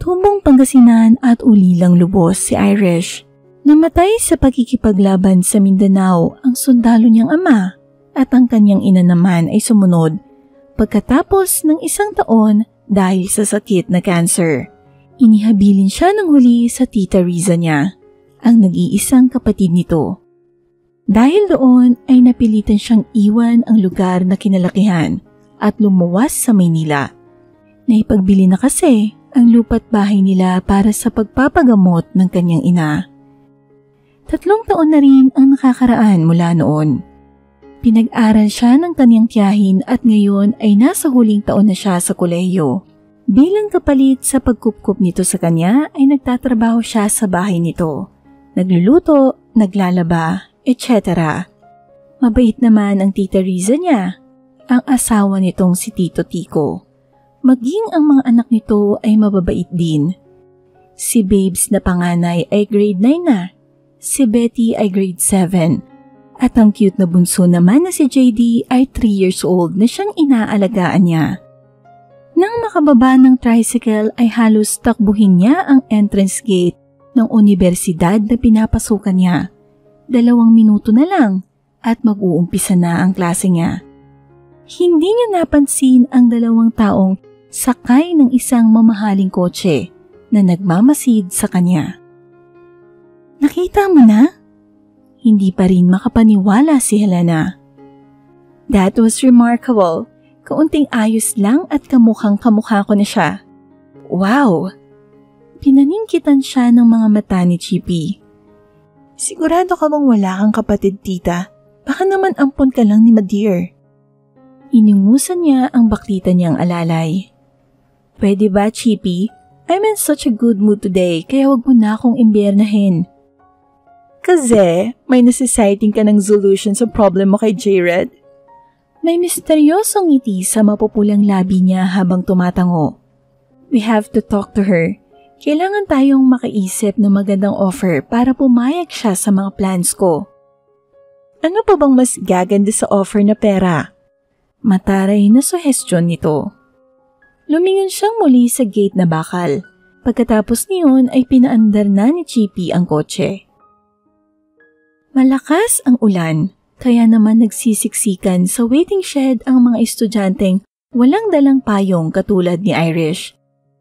Tumbong Pangasinan at ulilang lubos si Irish. Namatay sa pagkikipaglaban sa Mindanao ang sundalo niyang ama at ang kanyang ina naman ay sumunod pagkatapos ng 1 taon dahil sa sakit na cancer. Inihabilin siya ng huli sa tita Riza niya, ang nag-iisang kapatid nito. Dahil doon ay napilitan siyang iwan ang lugar na kinalakihan at lumuwas sa Maynila. Naipagbili na kasi ang lupa't bahay nila para sa pagpapagamot ng kanyang ina. 3 taon na rin ang nakakaraan mula noon. Pinag-aral siya ng kanyang tiyahin at ngayon ay nasa huling taon na siya sa kolehiyo. Bilang kapalit sa pagkupkup nito sa kanya ay nagtatrabaho siya sa bahay nito. Nagluluto, naglalaba, etc. Mabait naman ang tita Riza niya, ang asawa nitong si Tito Tico. Maging ang mga anak nito ay mababait din. Si Babes na panganay ay grade 9 na. Si Betty ay grade 7 at ang cute na bunso naman na si JD ay 3 years old na siyang inaalagaan niya. Nang makababa ng tricycle ay halos takbuhin niya ang entrance gate ng universidad na pinapasukan niya. 2 minuto na lang at mag-uumpisa na ang klase niya. Hindi niya napansin ang 2 taong sakay ng isang mamahaling kotse na nagmamasid sa kanya. Nakita mo na? Hindi pa rin makapaniwala si Helena. That was remarkable. Kaunting ayos lang at kamukhang-kamukha ko na siya. Wow! Pinaningkitan siya ng mga mata ni Chippy. Sigurado ka bang wala kang kapatid, tita? Baka naman ampon ka lang ni Madeir. Iningusan niya ang baklita niyang alalay. Pwede ba, Chippy? I'm in such a good mood today kaya wag mo na akong imbiernahin. Kasi may nasisighting ka ng solution sa problem mo kay J-Red? May misteryosong ngiti sa mapupulang labi niya habang tumatango. We have to talk to her. Kailangan tayong makaisip ng magandang offer para pumayag siya sa mga plans ko. Ano pa bang mas gaganda sa offer na pera? Mataray na suhestyon nito. Lumingon siyang muli sa gate na bakal. Pagkatapos niyon ay pinaandar na ni Chippy ang kotse. Malakas ang ulan, kaya naman nagsisiksikan sa waiting shed ang mga estudyanteng walang dalang payong katulad ni Irish.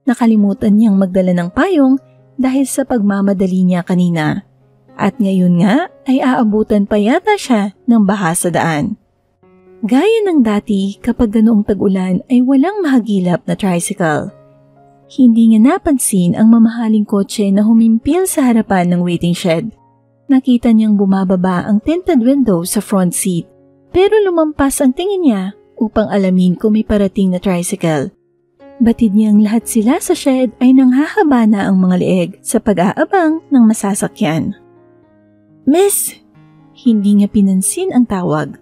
Nakalimutan niyang magdala ng payong dahil sa pagmamadali niya kanina. At ngayon nga ay aabutan pa yata siya ng baha sa daan. Gaya ng dati kapag ganoong tag-ulan ay walang mahagilap na tricycle. Hindi niya napansin ang mamahaling kotse na humimpil sa harapan ng waiting shed. Nakita niyang bumababa ang tinted window sa front seat pero lumampas ang tingin niya upang alamin kung may parating na tricycle. Batid niyang lahat sila sa shed ay nanghahaba na ang mga leeg sa pag-aabang ng masasakyan. Miss! Hindi niya pinansin ang tawag.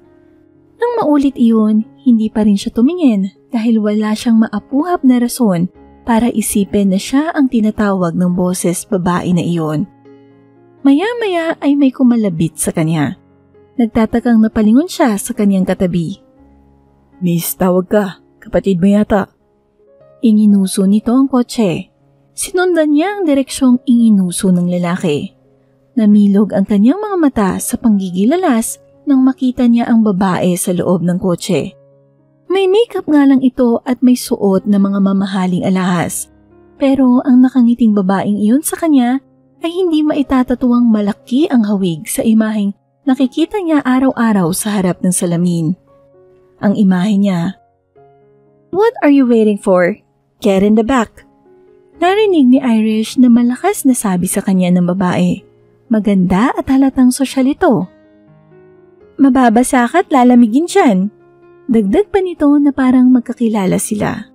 Nang maulit iyon, hindi pa rin siya tumingin dahil wala siyang maapuhap na rason para isipin na siya ang tinatawag ng boses babae na iyon. Maya-maya ay may kumalabit sa kanya. Nagtatakang napalingon siya sa kanyang katabi. Miss, tawag ka. Kapatid mo yata. Inginuso nito ang kotse. Sinundan niya ang direksyong inginuso ng lalaki. Namilog ang kanyang mga mata sa panggigilalas nang makita niya ang babae sa loob ng kotse. May makeup nga lang ito at may suot na mga mamahaling alahas. Pero ang nakangiting babaeng iyon sa kanya ay hindi maitatatuwang malaki ang hawig sa imaheng nakikita niya araw-araw sa harap ng salamin. Ang imahe niya. What are you waiting for? Get in the back. Narinig ni Irish na malakas na sabi sa kanya ng babae. Maganda at halatang sosyal ito. Mababasa ka't lalamigin siyan. Dagdag pa nito na parang magkakilala sila.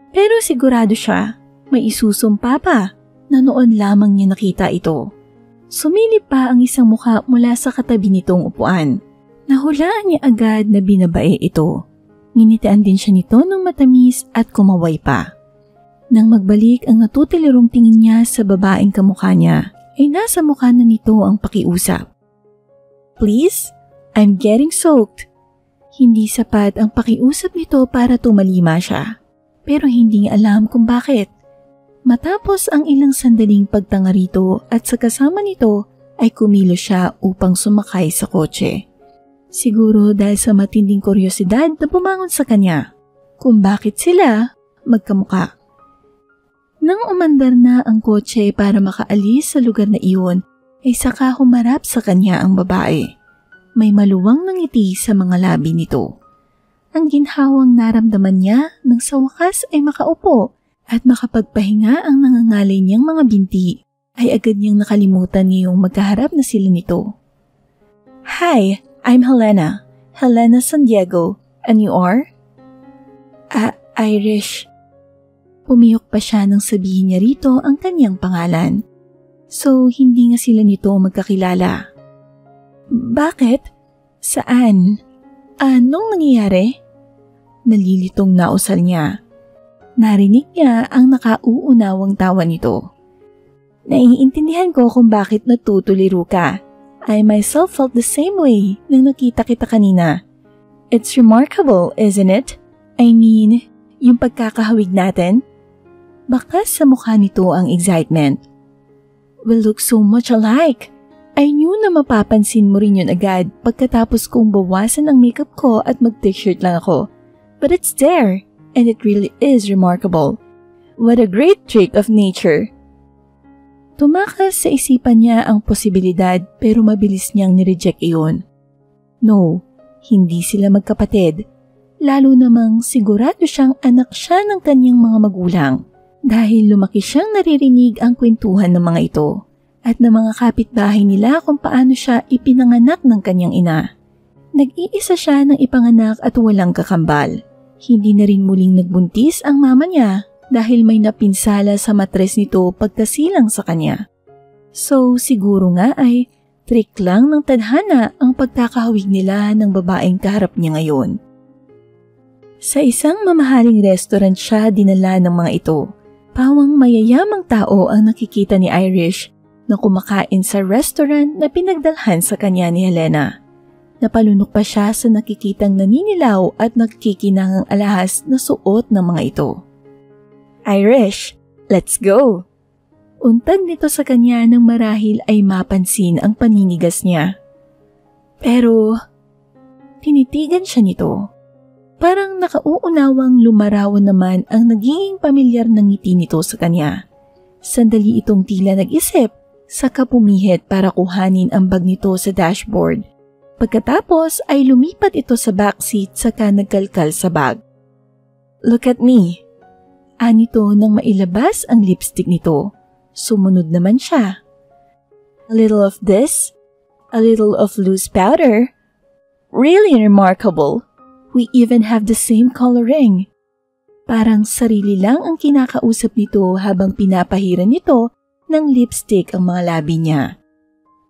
Pero sigurado siya, may isusumpa pa na noon lamang niya nakita ito. Sumilip pa ang isang mukha mula sa katabi nitong upuan. Nahulaan niya agad na binabae ito. Nginitian din siya nito ng matamis at kumaway pa. Nang magbalik ang natutilirong tingin niya sa babaeng kamukha niya, ay nasa mukha na nito ang pakiusap. Please, I'm getting soaked. Hindi sapat ang pakiusap nito para tumalima siya. Pero hindi niya alam kung bakit. Matapos ang ilang sandaling pagtanga rito at sa kasama nito ay kumilos siya upang sumakay sa kotse. Siguro dahil sa matinding kuryosidad na bumangon sa kanya kung bakit sila magkamuka. Nang umandar na ang kotse para makaalis sa lugar na iyon, ay saka humarap sa kanya ang babae. May maluwang na ngiti sa mga labi nito. Ang ginhawang naramdaman niya nang sa wakas ay makaupo at makapagpahinga ang nangangalay niyang mga binti, ay agad niyang nakalimutan ngayong magkaharap na sila nito. Hi, I'm Helena. Helena San Diego. And you are? Irish. Pumiyok pa siya nang sabihin niya rito ang kanyang pangalan. So, hindi nga sila nito magkakilala. Bakit? Saan? Anong nangyayari? Nalilitong nausal niya. Narinig niya ang nakauunawang tawa nito. Naiintindihan ko kung bakit natutuliro ka. I myself felt the same way nang nakita kita kanina. It's remarkable, isn't it? I mean, yung pagkakahawig natin? Baka sa mukha nito ang excitement. We look so much alike. I knew na mapapansin mo rin yun agad pagkatapos kong bawasan ang makeup ko at mag-t-shirt lang ako. But it's there, and it really is remarkable. What a great trick of nature. Tumakas sa isipan niya ang posibilidad pero mabilis niyang nireject iyon. No, hindi sila magkapatid. Lalo namang sigurado siyang anak siya ng kanyang mga magulang. Dahil lumaki siyang naririnig ang kwentuhan ng mga ito at ng mga kapitbahay nila kung paano siya ipinanganak ng kanyang ina. Nag-iisa siya ng ipanganak at walang kakambal. Hindi na rin muling nagbuntis ang mama niya dahil may napinsala sa matres nito pagkasilang sa kanya. So siguro nga ay trick lang ng tadhana ang pagkakahawig nila ng babaeng kaharap niya ngayon. Sa isang mamahaling restaurant siya dinala ng mga ito. Pawang mayayamang tao ang nakikita ni Irish na kumakain sa restaurant na pinagdalhan sa kanya ni Helena. Napalunok pa siya sa nakikitang naninilaw at nagkikinangang alahas na suot ng mga ito. Irish, let's go! Untad nito sa kanya nang marahil ay mapansin ang paninigas niya. Pero, tinitigan siya nito. Parang nakauunawang lumarawan naman ang nagiging pamilyar na ngiti nito sa kanya. Sandali itong tila nag-isip, saka pumihit para kuhanin ang bag nito sa dashboard. Pagkatapos ay lumipat ito sa backseat saka nagkalkal sa bag. Look at me! Anito nang mailabas ang lipstick nito. Sumunod naman siya. A little of this, a little of loose powder. Really remarkable. We even have the same coloring. Parang sarili lang ang kinakausap nito habang pinapahiran nito ng lipstick ang mga labi niya.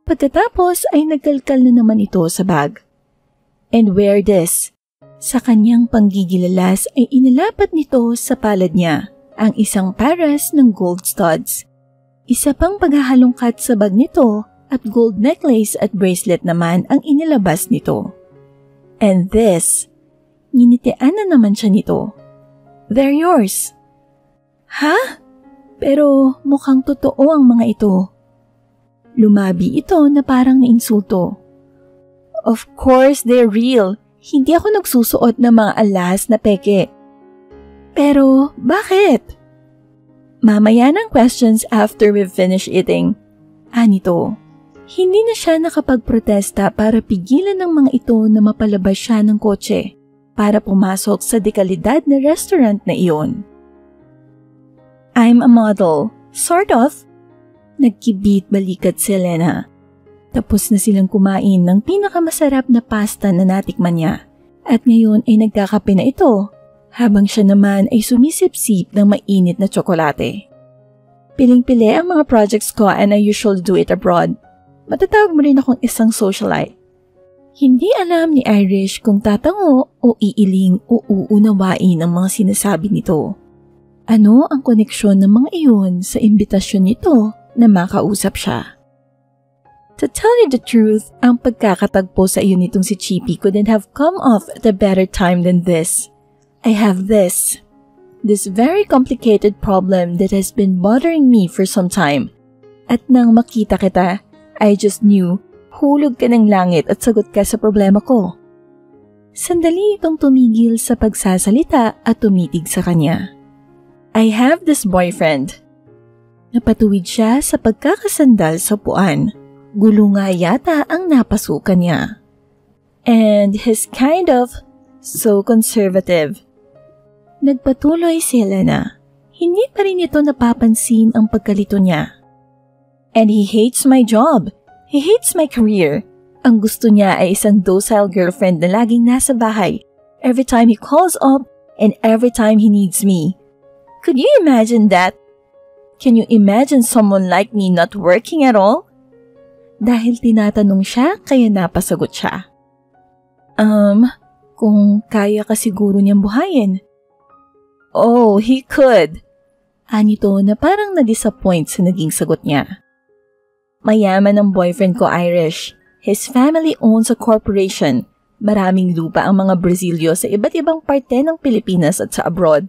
Pagkatapos ay nagkalkal na naman ito sa bag. And wear this. Sa kanyang panggigilalas ay inalapat nito sa palad niya ang isang pares ng gold studs. Isa pang paghahalongkat sa bag nito at gold necklace at bracelet naman ang inilabas nito. And this. Nginitian na naman siya nito. They're yours. Ha? Pero mukhang totoo ang mga ito. Lumabi ito na parang nainsulto. Of course, they're real. Hindi ako nagsusuot ng mga alahas na peke. Pero bakit? Mamaya ng questions after we've finished eating. Anito. Hindi na siya nakapagprotesta para pigilan ng mga ito na mapalabas siya ng kotse para pumasok sa dekalidad na restaurant na iyon. I'm a model. Sort of. Nagkibit balikat si Helena. Tapos na silang kumain ng pinakamasarap na pasta na natikman niya. At ngayon ay nagkakape na ito, habang siya naman ay sumisip-sip ng mainit na tsokolate. Piling-pili ang mga projects ko and I usually do it abroad. Matatawag mo rin akong isang socialite. Hindi alam ni Irish kung tatango o iiling o uunawain ang mga sinasabi nito. Ano ang koneksyon ng mga iyon sa imbitasyon nito na makausap siya? To tell you the truth, ang pagkakatagpo sa iyo nitong si Chippy couldn't have come off at a better time than this. I have this. This very complicated problem that has been bothering me for some time. At nang makita kita, I just knew, hulog ka ng langit at sagot ka sa problema ko. Sandali itong tumigil sa pagsasalita at tumitig sa kanya. I have this boyfriend. Napatuwid siya sa pagkakasandal sa upuan. Gulo nga yata ang napasukan niya. And he's kind of so conservative. Nagpatuloy si Helena. Hindi pa rin ito napapansin ang pagkalito niya. And he hates my job. He hates my career. Ang gusto niya ay isang docile girlfriend na laging nasa bahay. Every time he calls up and every time he needs me. Could you imagine that? Can you imagine someone like me not working at all? Dahil tinatanong siya, kaya napasagot siya. Kung kaya ka siguro niyang buhayin. Oh, he could. Anito na parang na-disappoint sa naging sagot niya. Mayaman ang boyfriend ko, Irish. His family owns a corporation. Maraming lupa ang mga Brazilyo sa iba't ibang parte ng Pilipinas at sa abroad.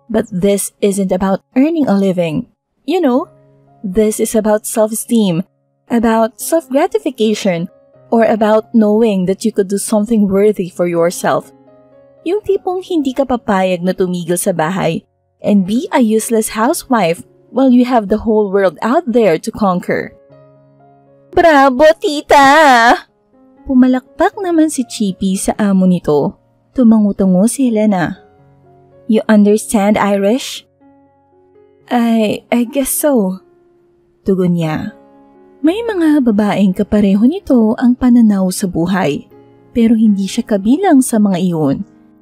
But this isn't about earning a living. You know, this is about self-esteem, about self-gratification, or about knowing that you could do something worthy for yourself. Yung tipong hindi ka papayag na tumigil sa bahay and be a useless housewife while you have the whole world out there to conquer. Bravo, tita! Pumalakpak naman si Chippy sa amo nito. Tumangutango si Helena. You understand, Irish? I guess so. Tugon niya. May mga babaeng kapareho nito ang pananaw sa buhay, pero hindi siya kabilang sa mga iyon.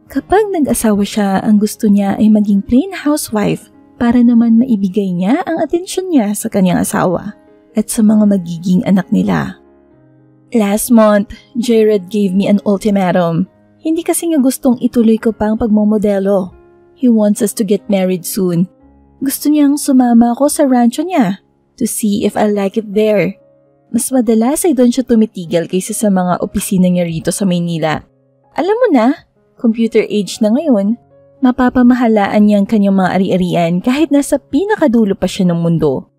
Kapag nag-asawa siya, ang gusto niya ay maging plain housewife para naman maibigay niya ang atensyon niya sa kanyang asawa at sa mga magiging anak nila. Last month, Jared gave me an ultimatum. Hindi kasi nga gustong ituloy ko pang pagmomodelo. He wants us to get married soon. Gusto niyang sumama ako sa rancho niya to see if I like it there. Mas madalas ay doon siya tumitigal kaysa sa mga opisina niya rito sa Maynila. Alam mo na, computer age na ngayon, mapapamahalaan niya ang kanyang mga ari-arian kahit nasa pinakadulo pa siya ng mundo.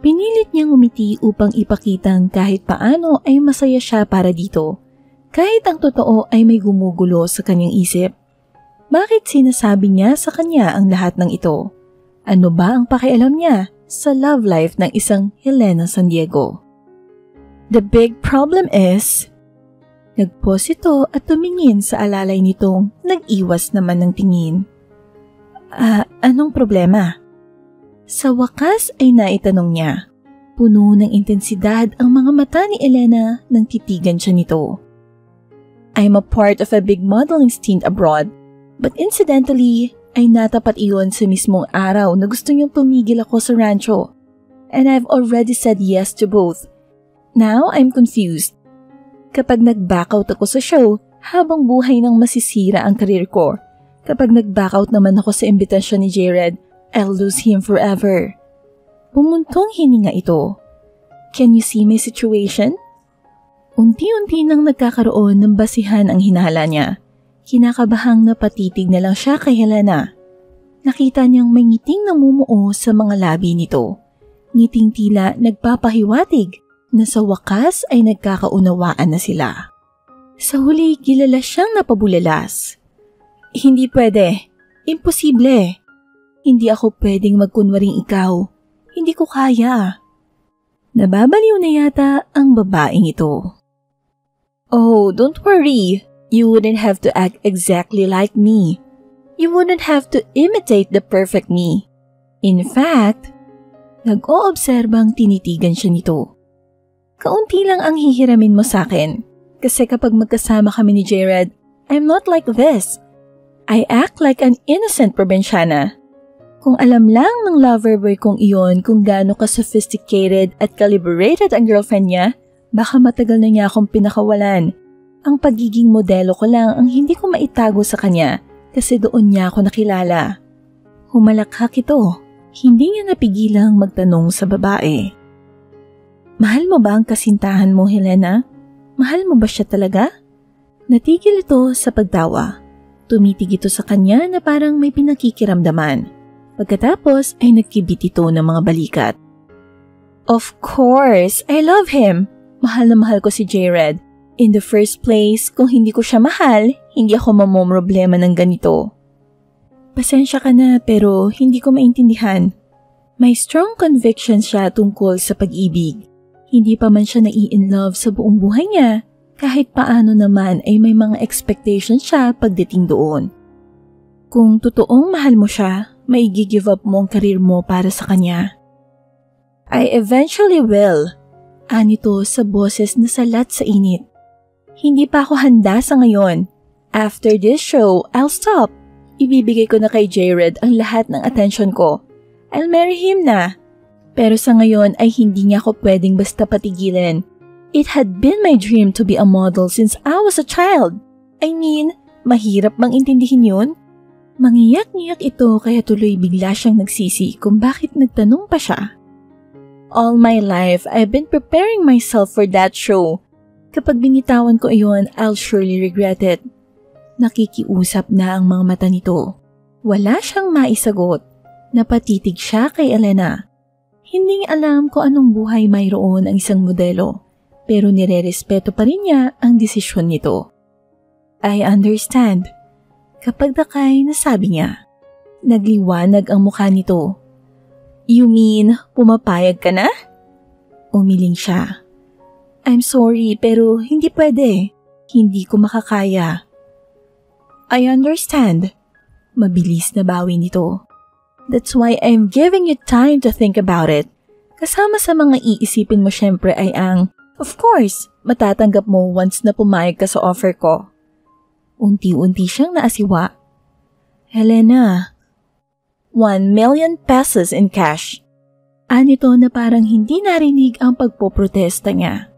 Pinilit niyang umiti upang ipakitang kahit paano ay masaya siya para dito, kahit ang totoo ay may gumugulo sa kanyang isip. Bakit sinasabi niya sa kanya ang lahat ng ito? Ano ba ang pakialam niya sa love life ng isang Helena San Diego? The big problem is, nagpause ito at tumingin sa alalay nitong nag-iwas naman ng tingin. Anong problema? Sa wakas ay naitanong niya. Puno ng intensidad ang mga mata ni Elena nang titigan siya nito. I'm a part of a big modeling stint abroad, but incidentally, ay natapat iyon sa mismong araw na gusto niyang tumigil ako sa rancho. And I've already said yes to both. Now, I'm confused. Kapag nag-back out ako sa show, habang buhay nang masisira ang karir ko. Kapag nag-back out naman ako sa imbitasyon ni Jared, I'll lose him forever. Pumuntong hininga ito. Can you see my situation? Unti-unti nang nagkakaroon ng basihan ang hinala niya. Kinakabahang napatitig na lang siya kay Helena. Nakita niyang may ngiting namumuo sa mga labi nito. Ngiting tila nagpapahiwatig na sa wakas ay nagkakaunawaan na sila. Sa huli, kilala siyang napabulalas. Hindi pwede. Imposible. Hindi ako pwedeng magkunwaring ikaw. Hindi ko kaya. Nababaliw na yata ang babaeng ito. Oh, don't worry. You wouldn't have to act exactly like me. You wouldn't have to imitate the perfect me. In fact, nag-oobserbang tinitigan siya nito. Kaunti lang ang hihiramin mo sa akin. Kasi kapag magkasama kami ni Jared, I'm not like this. I act like an innocent probinsyana. Kung alam lang ng lover boy kong iyon kung gaano ka-sophisticated at calibrated ang girlfriend niya, baka matagal na niya akong pinakawalan. Ang pagiging modelo ko lang ang hindi ko maitago sa kanya kasi doon niya ako nakilala. Humalakhak ito. Hindi niya napigilang magtanong sa babae. Mahal mo ba ang kasintahan mo, Helena? Mahal mo ba siya talaga? Natigil ito sa pagtawa. Tumitig ito sa kanya na parang may pinakikiramdaman. Pagkatapos ay nagkibit ito ng mga balikat. Of course, I love him. Mahal na mahal ko si Jared. In the first place, kung hindi ko siya mahal, hindi ako mamomroblema ng ganito. Pasensya ka na pero hindi ko maintindihan. May strong conviction siya tungkol sa pag-ibig. Hindi pa man siya nai-in-love sa buong buhay niya, kahit paano naman ay may mga expectations siya pagdating doon. Kung totoong mahal mo siya, may give up mo ang karir mo para sa kanya. I eventually will. Anito sa boses na salat sa init. Hindi pa ako handa sa ngayon. After this show, I'll stop. Ibibigay ko na kay Jared ang lahat ng attention ko. I'll marry him na. Pero sa ngayon ay hindi niya ako pwedeng basta patigilin. It had been my dream to be a model since I was a child. I mean, mahirap bang intindihin yun? Mangiyak-ngiyak ito kaya tuloy bigla siyang nagsisi kung bakit nagtanong pa siya. All my life, I've been preparing myself for that show. Kapag binitawan ko iyon, I'll surely regret it. Nakikiusap na ang mga mata nito. Wala siyang maisagot. Napatitig siya kay Elena. Hindi niya alam kung anong buhay mayroon ang isang modelo, pero nirerespeto pa rin niya ang desisyon nito. I understand. Kapag dakay, nasabi niya. Nagliwanag ang mukha nito. You mean, pumapayag ka na? Umiling siya. I'm sorry, pero hindi pwede. Hindi ko makakaya. I understand. Mabilis na bawi nito. That's why I'm giving you time to think about it. Kasama sa mga iisipin mo syempre ay ang, of course, matatanggap mo once na pumayag ka sa offer ko. Unti-unti siyang naasiwa. Helena, 1 million pesos in cash. Anito na parang hindi narinig ang pagpoprotesta niya.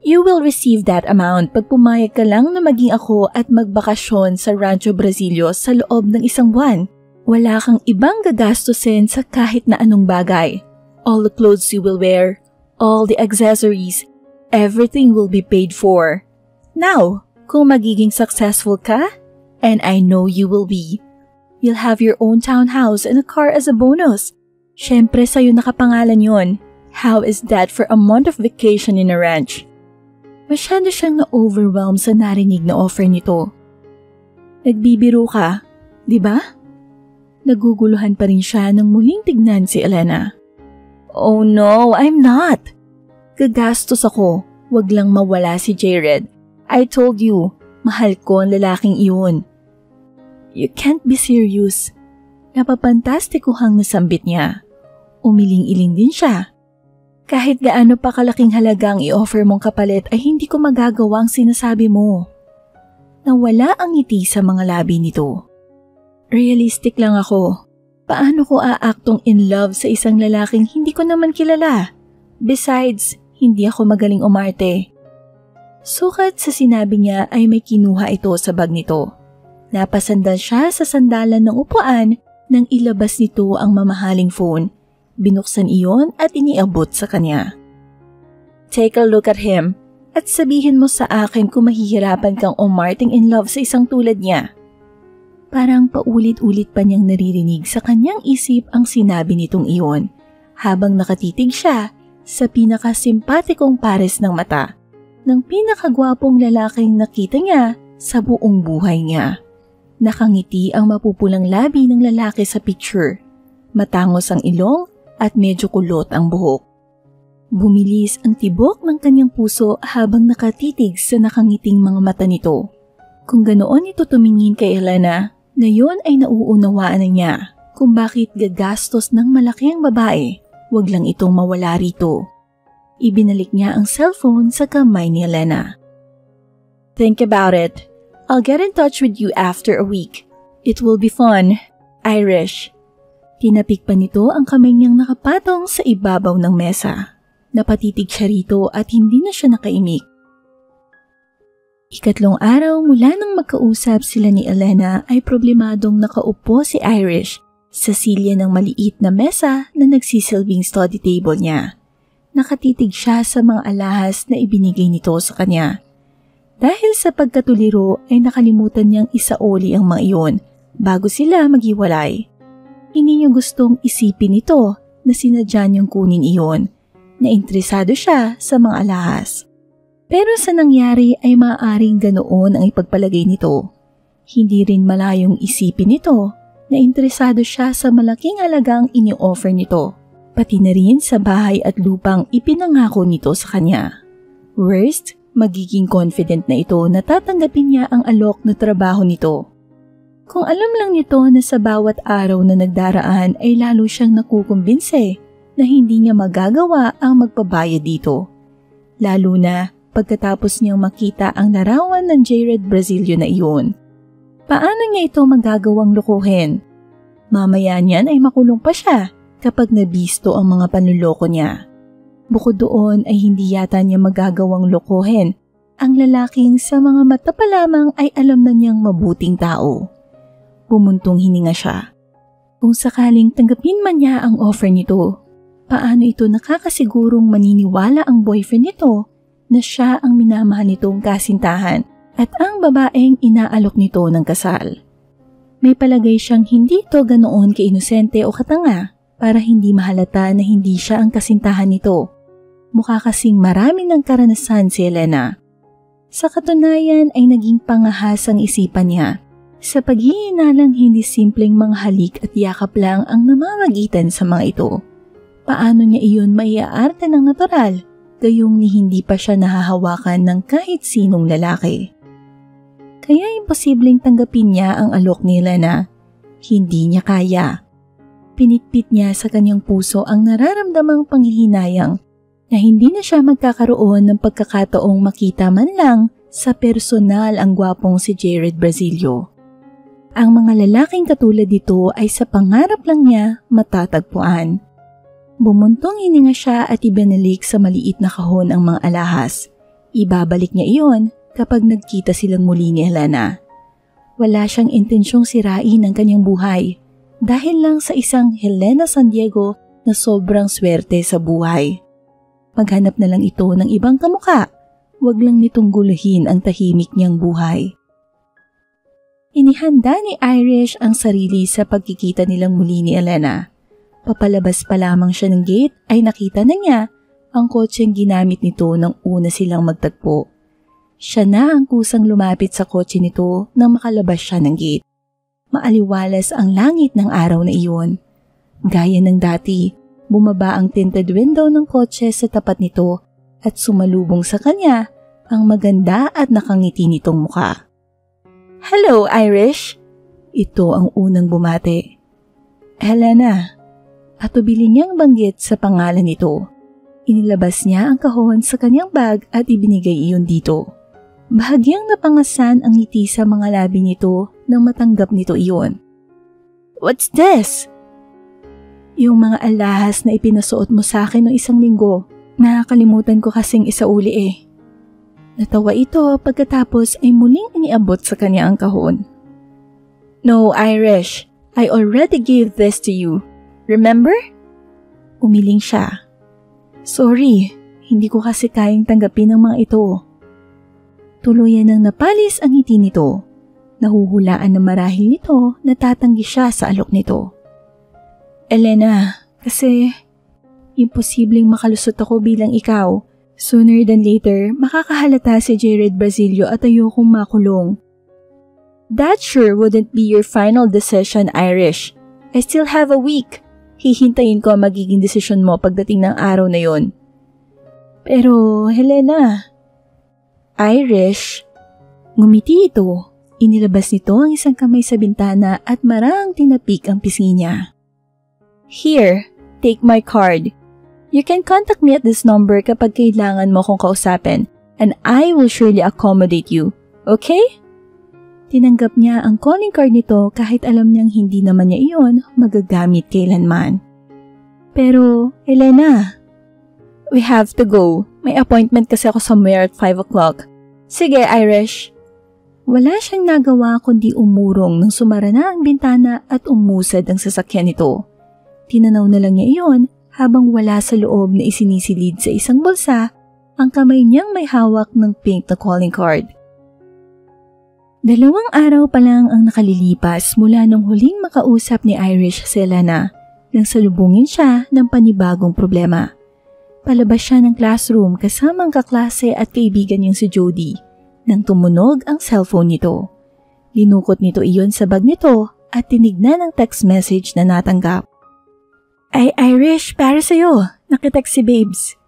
You will receive that amount pag pumayag ka lang na maging ako at magbakasyon sa Rancho Brasilio sa loob ng 1 buwan. Wala kang ibang gagastusin sa kahit na anong bagay. All the clothes you will wear, all the accessories, everything will be paid for. Now, kung magiging successful ka, and I know you will be, you'll have your own townhouse and a car as a bonus. Syempre sa'yo nakapangalan yon. How is that for a month of vacation in a ranch? Masyado siyang na-overwhelm sa narinig na offer nito. Nagbibiro ka, di ba? Naguguluhan pa rin siya nang muling tignan si Elena. Oh no, I'm not. Gagastos ako, wag lang mawala si Jared. I told you, mahal ko ang lalaking iyon. You can't be serious. Napapantastikuhang nasambit niya. Umiling-iling din siya. Kahit gaano pa kalaking halaga ang i-offer mong kapalit ay hindi ko magagawa ang sinasabi mo. Nawala ang ngiti sa mga labi nito. Realistic lang ako. Paano ko aaktong in love sa isang lalaking hindi ko naman kilala? Besides, hindi ako magaling umarte. Sukat sa sinabi niya ay may kinuha ito sa bag nito. Napasandal siya sa sandalan ng upuan nang ilabas nito ang mamahaling phone. Binuksan iyon at iniabot sa kanya. Take a look at him at sabihin mo sa akin kung mahihirapan kang umarting in love sa isang tulad niya. Parang paulit-ulit pa niyang naririnig sa kanyang isip ang sinabi nitong iyon habang nakatitig siya sa pinakasimpatikong pares ng mata ng pinakagwapong lalaking nakita niya sa buong buhay niya. Nakangiti ang mapupulang labi ng lalaki sa picture. Matangos ang ilong at medyo kulot ang buhok. Bumilis ang tibok ng kanyang puso habang nakatitig sa nakangiting mga mata nito. Kung ganoon ito tumingin kay Elena, ngayon ay nauunawaan na niya kung bakit gagastos ng malaki ang babae, wag lang itong mawala rito. Ibinalik niya ang cellphone sa kamay ni Elena. Think about it. I'll get in touch with you after a week. It will be fun. Irish. Tinapik pa nito ang kamay niyang nakapatong sa ibabaw ng mesa. Napatitig siya rito at hindi na siya nakaimik. Ikatlong araw mula nang magkausap sila ni Elena ay problemadong nakaupo si Irish sa silya ng maliit na mesa na nagsisilbing study table niya. Nakatitig siya sa mga alahas na ibinigay nito sa kanya. Dahil sa pagkatuliro ay nakalimutan niyang isaoli ang mga iyon bago sila maghiwalay. Hindi niya gustong isipin ito na sinadya niyang kunin iyon, na interesado siya sa mga alahas. Pero sa nangyari ay maaaring ganoon ang ipagpalagay nito. Hindi rin malayong isipin nito na interesado siya sa malaking halagang ini-offer nito, pati na rin sa bahay at lupang ipinangako nito sa kanya. Worst, magiging confident na ito na tatanggapin niya ang alok na trabaho nito. Kung alam lang nito na sa bawat araw na nagdaraan ay lalo siyang nakukumbinse na hindi niya magagawa ang magpabayad dito. Lalo na pagkatapos niyang makita ang larawan ng Jared Brazilio na iyon. Paano niya ito magagawang lukuhin? Mamaya niyan ay makulong pa siya kapag nabisto ang mga panluloko niya. Bukod doon ay hindi yata niya magagawang lokohin ang lalaking sa mga mata pa lamang ay alam na niyang mabuting tao. Bumuntong hininga siya. Kung sakaling tanggapin man niya ang offer nito, paano ito nakakasigurong maniniwala ang boyfriend nito na siya ang minamahal nitong kasintahan at ang babaeng inaalok nito ng kasal? May palagay siyang hindi ito ganoon kainosente o katanga para hindi mahalata na hindi siya ang kasintahan nito. Mukha kasing marami ng karanasan si Elena. Sa katunayan ay naging pangahas ang isipan niya sa paghihinalang hindi simpleng mga halik at yakap lang ang namamagitan sa mga ito. Paano niya iyon maiaarte ng natural, gayong ni hindi pa siya nahahawakan ng kahit sinong lalaki? Kaya imposibleng tanggapin niya ang alok ni Elena. Hindi niya kaya. Pinitpit niya sa kanyang puso ang nararamdamang panghihinayang na hindi na siya magkakaroon ng pagkakataong makita man lang sa personal ang gwapong si Jared Brazilio. Ang mga lalaking katulad dito ay sa pangarap lang niya matatagpuan. Bumuntong hininga siya at ibinalik sa maliit na kahon ang mga alahas. Ibabalik niya iyon kapag nagkita silang muli ni Helena. Wala siyang intensyong sirain ang kanyang buhay dahil lang sa isang Helena San Diego na sobrang swerte sa buhay. Maghanap na lang ito ng ibang kamuka, wag lang nitong guluhin ang tahimik niyang buhay. Inihanda ni Irish ang sarili sa pagkikita nilang muli ni Elena. Papalabas pa lamang siya ng gate ay nakita na niya ang kotseng ginamit nito nang una silang magtagpo. Siya na ang kusang lumapit sa kotse nito nang makalabas siya ng gate. Maaliwalas ang langit ng araw na iyon. Gaya ng dati, bumaba ang tinted window ng kotse sa tapat nito at sumalubong sa kanya ang maganda at nakangiti nitong mukha. "Hello, Irish!" Ito ang unang bumate. "Helena." At ubili niyang banggit sa pangalan nito. Inilabas niya ang kahon sa kanyang bag at ibinigay iyon dito. Bahagyang napangasan ang ngiti sa mga labi nito nang matanggap nito iyon. "What's this?" "Yung mga alahas na ipinasuot mo sa akin noong 1 linggo. Nakakalimutan ko kasing isauli eh." Natawa ito pagkatapos ay muling iniabot sa kanya ang kahon. "No, Irish. I already gave this to you. Remember?" Umiling siya. "Sorry, hindi ko kasi kayang tanggapin ang mga ito." Tuluyan nang napalis ang ngiti nito. Nahuhulaan na marahil nito na tatanggi siya sa alok nito. "Elena, kasi imposibleng makalusot ako bilang ikaw. Sooner than later, makakahalata si Jared Brazilio at ayokong makulong." "That sure wouldn't be your final decision, Irish. I still have a week. Hihintayin ko ang magiging desisyon mo pagdating ng araw na yon." "Pero, Helena..." "Irish..." Ngumiti ito. Inilabas nito ang isang kamay sa bintana at marang tinapik ang pisngi niya. "Here, take my card. You can contact me at this number kapag kailangan mo akong kausapin and I will surely accommodate you. Okay?" Tinanggap niya ang calling card nito kahit alam niyang hindi naman niya iyon magagamit kailanman. "Pero, Elena..." "We have to go. May appointment kasi ako somewhere at 5 o'clock. Sige, Irish." Wala siyang nagawa kundi umurong nang sumara na ang bintana at umusad ang sasakyan nito. Tinanaw na lang niya iyon habang wala sa loob na isinisilid sa isang bulsa ang kamay niyang may hawak ng pink na calling card. 2 araw pa lang ang nakalilipas mula nung huling makausap ni Irish si Elena nang salubungin siya ng panibagong problema. Palabas siya ng classroom kasamang kaklase at kaibigan niyang si Jody nang tumunog ang cellphone nito. Linukot nito iyon sa bag nito at tinignan ang text message na natanggap. "Ay Irish, para sa'yo. Nakitext si Babes."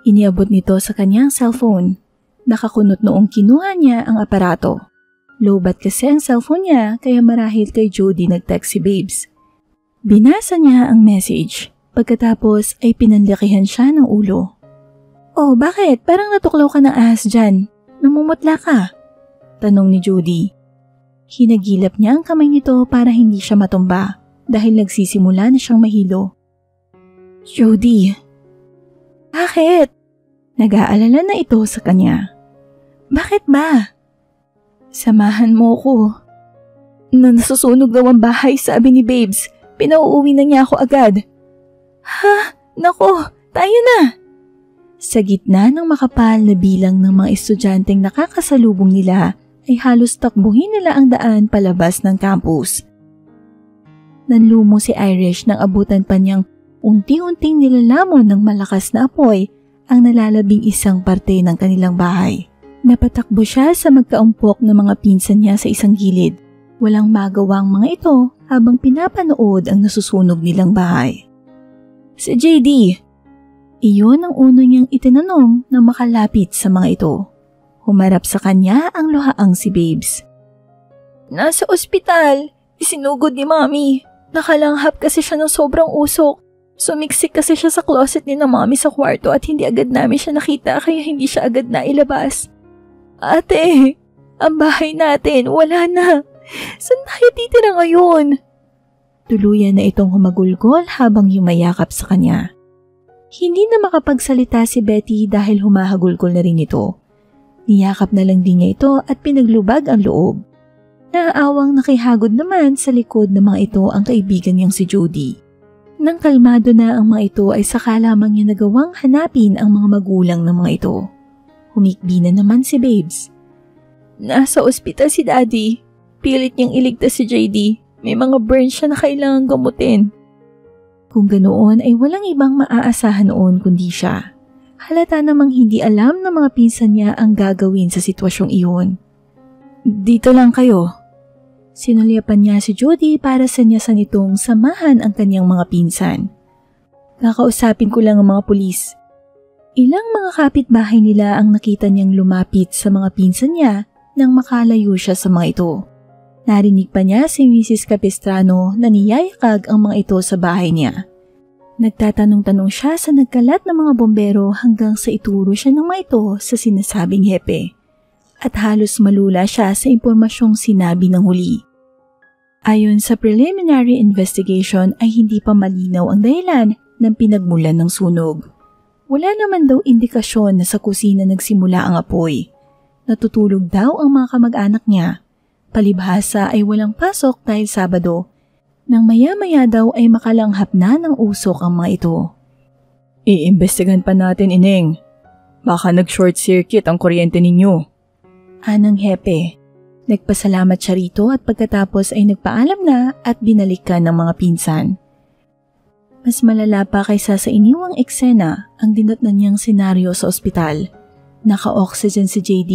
Iniabot nito sa kanyang cellphone. Nakakunot noong kinuha niya ang aparato. Lobat kasi ang cellphone niya kaya marahil kay Jody nag-text si Babes. Binasa niya ang message. Pagkatapos ay pinanlakihan siya ng ulo. "Oh, bakit? Parang natuklaw ka ng ahas dyan. Namumutla ka?" Tanong ni Jody. Hinagilap niya ang kamay nito para hindi siya matumba dahil nagsisimula na siyang mahilo. "Jody." "Bakit?" Nag-aalala na ito sa kanya. "Bakit ba?" "Samahan mo ko." "Nasusunog daw ang bahay, sabi ni Babes. Pinauuwi na niya ako agad." "Ha? Nako, tayo na!" Sa gitna ng makapal na bilang ng mga estudyanteng nakakasalubong nila ay halos takbuhin nila ang daan palabas ng campus. Nanlumo si Irish nang abutan pa niyang unti-unting nilalamon ng malakas na apoy ang nalalabing isang parte ng kanilang bahay. Napatakbo siya sa magkaumpok ng mga pinsan niya sa isang gilid. Walang magawang mga ito habang pinapanood ang nasusunog nilang bahay. "Si JD." Iyon ang uno niyang itinanong na makalapit sa mga ito. Humarap sa kanya ang luhaang si Babes. "Nasa ospital. Isinugod ni Mami. Nakalanghap kasi siya ng sobrang usok. Sumiksik kasi siya sa closet ni na Mami sa kwarto at hindi agad namin siya nakita kaya hindi siya agad nailabas. Ate, ang bahay natin, wala na. Saan tayo titira ngayon?" Tuluyan na itong humagulgol habang yumayakap sa kanya. Hindi na makapagsalita si Betty dahil humahagulgol na rin ito. Niyakap na lang din niya ito at pinaglubag ang loob. Naaawang nakihagod naman sa likod ng mga ito ang kaibigan niyang si Jody. Nang kalmado na ang mga ito ay saka lamang niya nagawang hanapin ang mga magulang ng mga ito. Humikbi na naman si Babes. "Nasa ospital si Daddy. Pilit niyang iligtas si JD. May mga burns siya na kailangang gamutin." Kung ganoon ay walang ibang maaasahan noon kundi siya. Halata namang hindi alam ng mga pinsan niya ang gagawin sa sitwasyong iyon. "Dito lang kayo." Sinulyapan niya si Jody para sanyasan itong samahan ang kanyang mga pinsan. "Kakausapin ko lang ang mga pulis." Ilang mga kapitbahay nila ang nakita niyang lumapit sa mga pinsan niya nang makalayo siya sa mga ito. Narinig pa niya si Mrs. Capistrano na niyayakag ang mga ito sa bahay niya. Nagtatanong-tanong siya sa nagkalat ng mga bombero hanggang sa ituro siya ng mga ito sa sinasabing hepe. At halos malula siya sa impormasyong sinabi ng huli. Ayon sa preliminary investigation ay hindi pa malinaw ang dahilan ng pinagmulan ng sunog. Wala naman daw indikasyon na sa kusina nagsimula ang apoy. Natutulog daw ang mga kamag-anak niya. Palibhasa ay walang pasok dahil Sabado. Nang maya-maya daw ay makalanghap na ng usok ang mga ito. "Iimbestigan pa natin, Ineng. Baka nag-short circuit ang kuryente ninyo." Anang hepe. Nagpasalamat siya rito at pagkatapos ay nagpaalam na at binalikan ng mga pinsan. Mas malala pa kaysa sa iniwang eksena ang dinatnan niyang senaryo sa ospital. Naka-oxygen si JD.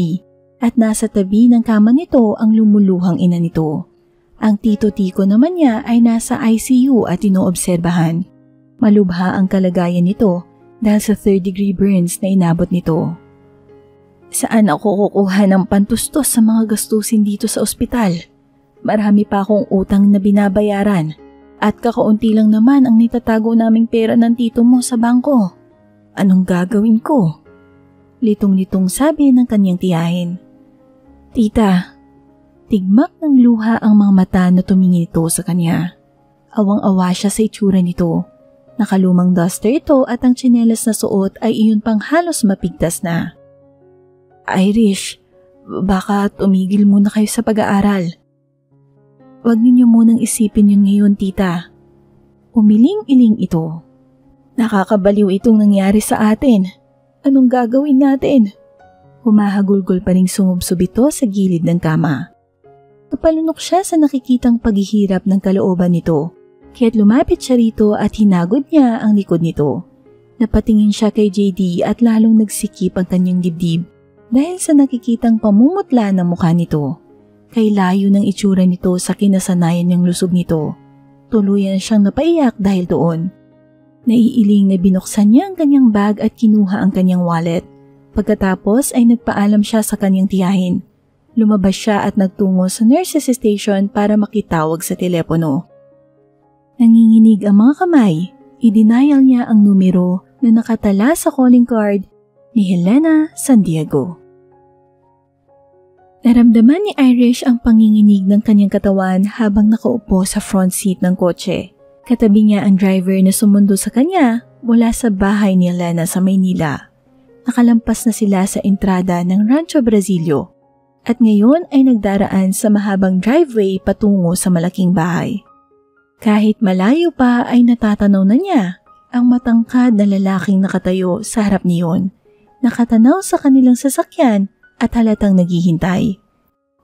At nasa tabi ng kama nito ang lumuluhang ina nito. Ang tito-tiko naman niya ay nasa ICU at inoobserbahan. Malubha ang kalagayan nito dahil sa 3rd-degree burns na inabot nito. "Saan ako kukuha ng pantustos sa mga gastusin dito sa ospital? Marami pa akong utang na binabayaran at kakaunti lang naman ang nitatago naming pera ng tito mo sa bangko. Anong gagawin ko?" Litong-litong sabi ng kanyang tiyahin. "Tita." Tigmak ng luha ang mga mata na tumingin ito sa kanya. Awang-awa siya sa itsura nito. Nakalumang duster ito at ang tsinelas na suot ay iyon pang halos mapigtas na. "Irish, baka tumigil muna kayo sa pag-aaral." "Huwag ninyo munang isipin yun ngayon, tita." Umiling-iling ito. "Nakakabaliw itong nangyari sa atin. Anong gagawin natin?" Humahagulgol pa ring sumubsob ito sa gilid ng kama. Napalunok siya sa nakikitang paghihirap ng kalooban nito. Kaya't lumapit siya rito at hinagod niya ang likod nito. Napatingin siya kay JD at lalong nagsikip ang kanyang dibdib dahil sa nakikitang pamumutla ng mukha nito. Kay layo ng itsura nito sa kinasanayan niyang lusog nito. Tuluyan siyang napaiyak dahil doon. Naiiling na binuksan niya ang kanyang bag at kinuha ang kanyang wallet. Pagkatapos ay nagpaalam siya sa kanyang tiyahin. Lumabas siya at nagtungo sa nurse's station para makitawag sa telepono. Nanginginig ang mga kamay. I-denial niya ang numero na nakatala sa calling card ni Helena San Diego. Naramdaman ni Irish ang panginginig ng kanyang katawan habang nakaupo sa front seat ng kotse. Katabi niya ang driver na sumundo sa kanya mula sa bahay ni Helena sa Maynila. Nakalampas na sila sa entrada ng Rancho Brasilio at ngayon ay nagdaraan sa mahabang driveway patungo sa malaking bahay. Kahit malayo pa ay natatanaw na niya ang matangkad na lalaking nakatayo sa harap niyon, nakatanaw sa kanilang sasakyan at halatang naghihintay.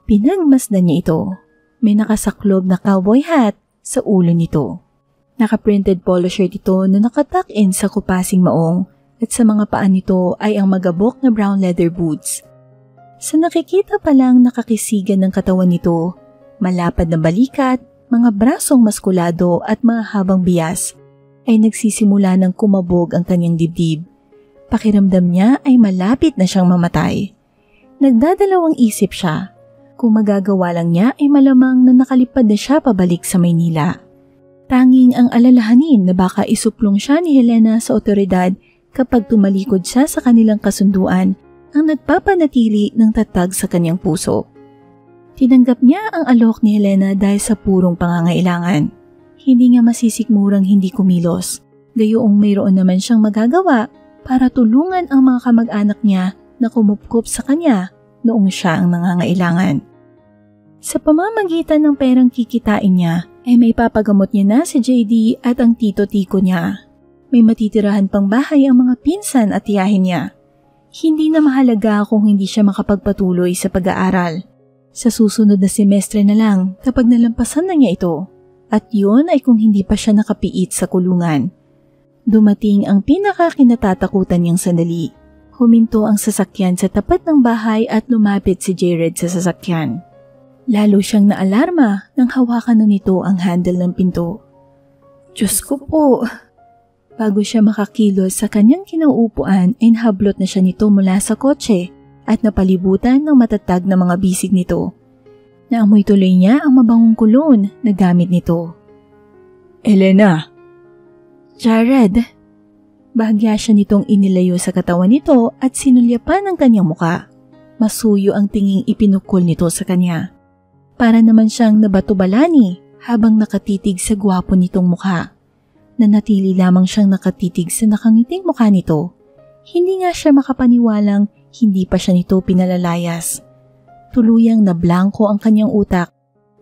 Pinagmasdan niya ito. May nakasaklob na cowboy hat sa ulo nito. Naka-printed polo shirt ito na nakatuck-in sa kupasing maong at sa mga paa nito ay ang magabok na brown leather boots. Sa nakikita pa lang nakakisigan ng katawan nito, malapad na balikat, mga brasong maskulado at mga habang bias ay nagsisimula ng kumabog ang kanyang dibdib. Pakiramdam niya ay malapit na siyang mamatay. Nagdadalawang isip siya. Kung magagawa lang niya ay malamang na nakalipad na siya pabalik sa Maynila. Tanging ang alalahanin na baka isuplong siya ni Helena sa otoridad kapag tumalikod siya sa kanilang kasunduan ang nagpapanatili ng tatag sa kanyang puso. Tinanggap niya ang alok ni Helena dahil sa purong pangangailangan. Hindi nga masisikmurang hindi kumilos. Gayoong mayroon naman siyang magagawa para tulungan ang mga kamag-anak niya na kumupkop sa kanya noong siya ang nangangailangan. Sa pamamagitan ng perang kikitain niya, ay may papagamot niya na si JD at ang tito-tiko niya. May matitirahan pang bahay ang mga pinsan at tiyahin niya. Hindi na mahalaga kung hindi siya makapagpatuloy sa pag-aaral. Sa susunod na semestre na lang kapag nalampasan na niya ito. At yun ay kung hindi pa siya nakapiit sa kulungan. Dumating ang pinakakinatatakutan niyang sandali. Huminto ang sasakyan sa tapat ng bahay at lumapit si Jared sa sasakyan. Lalo siyang naalarma nang hawakan na nito ang handle ng pinto. Diyos ko po! Bago siya makakilos sa kanyang kinauupuan ay nahablot na siya nito mula sa kotse at napalibutan ng matatag na mga bisig nito. Naamoy tuloy niya ang mabangong kulon na gamit nito. Elena! Jared! Bahagya siya nitong inilayo sa katawan nito at sinulyapan ang kanyang muka. Masuyo ang tinging ipinukol nito sa kanya. Para naman siyang nabato-balani habang nakatitig sa gwapo nitong mukha. Nanatili lamang siyang nakatitig sa nakangiting mukha nito. Hindi nga siya makapaniwalang hindi pa siya nito pinalalayas. Tuluyang na blanko ang kanyang utak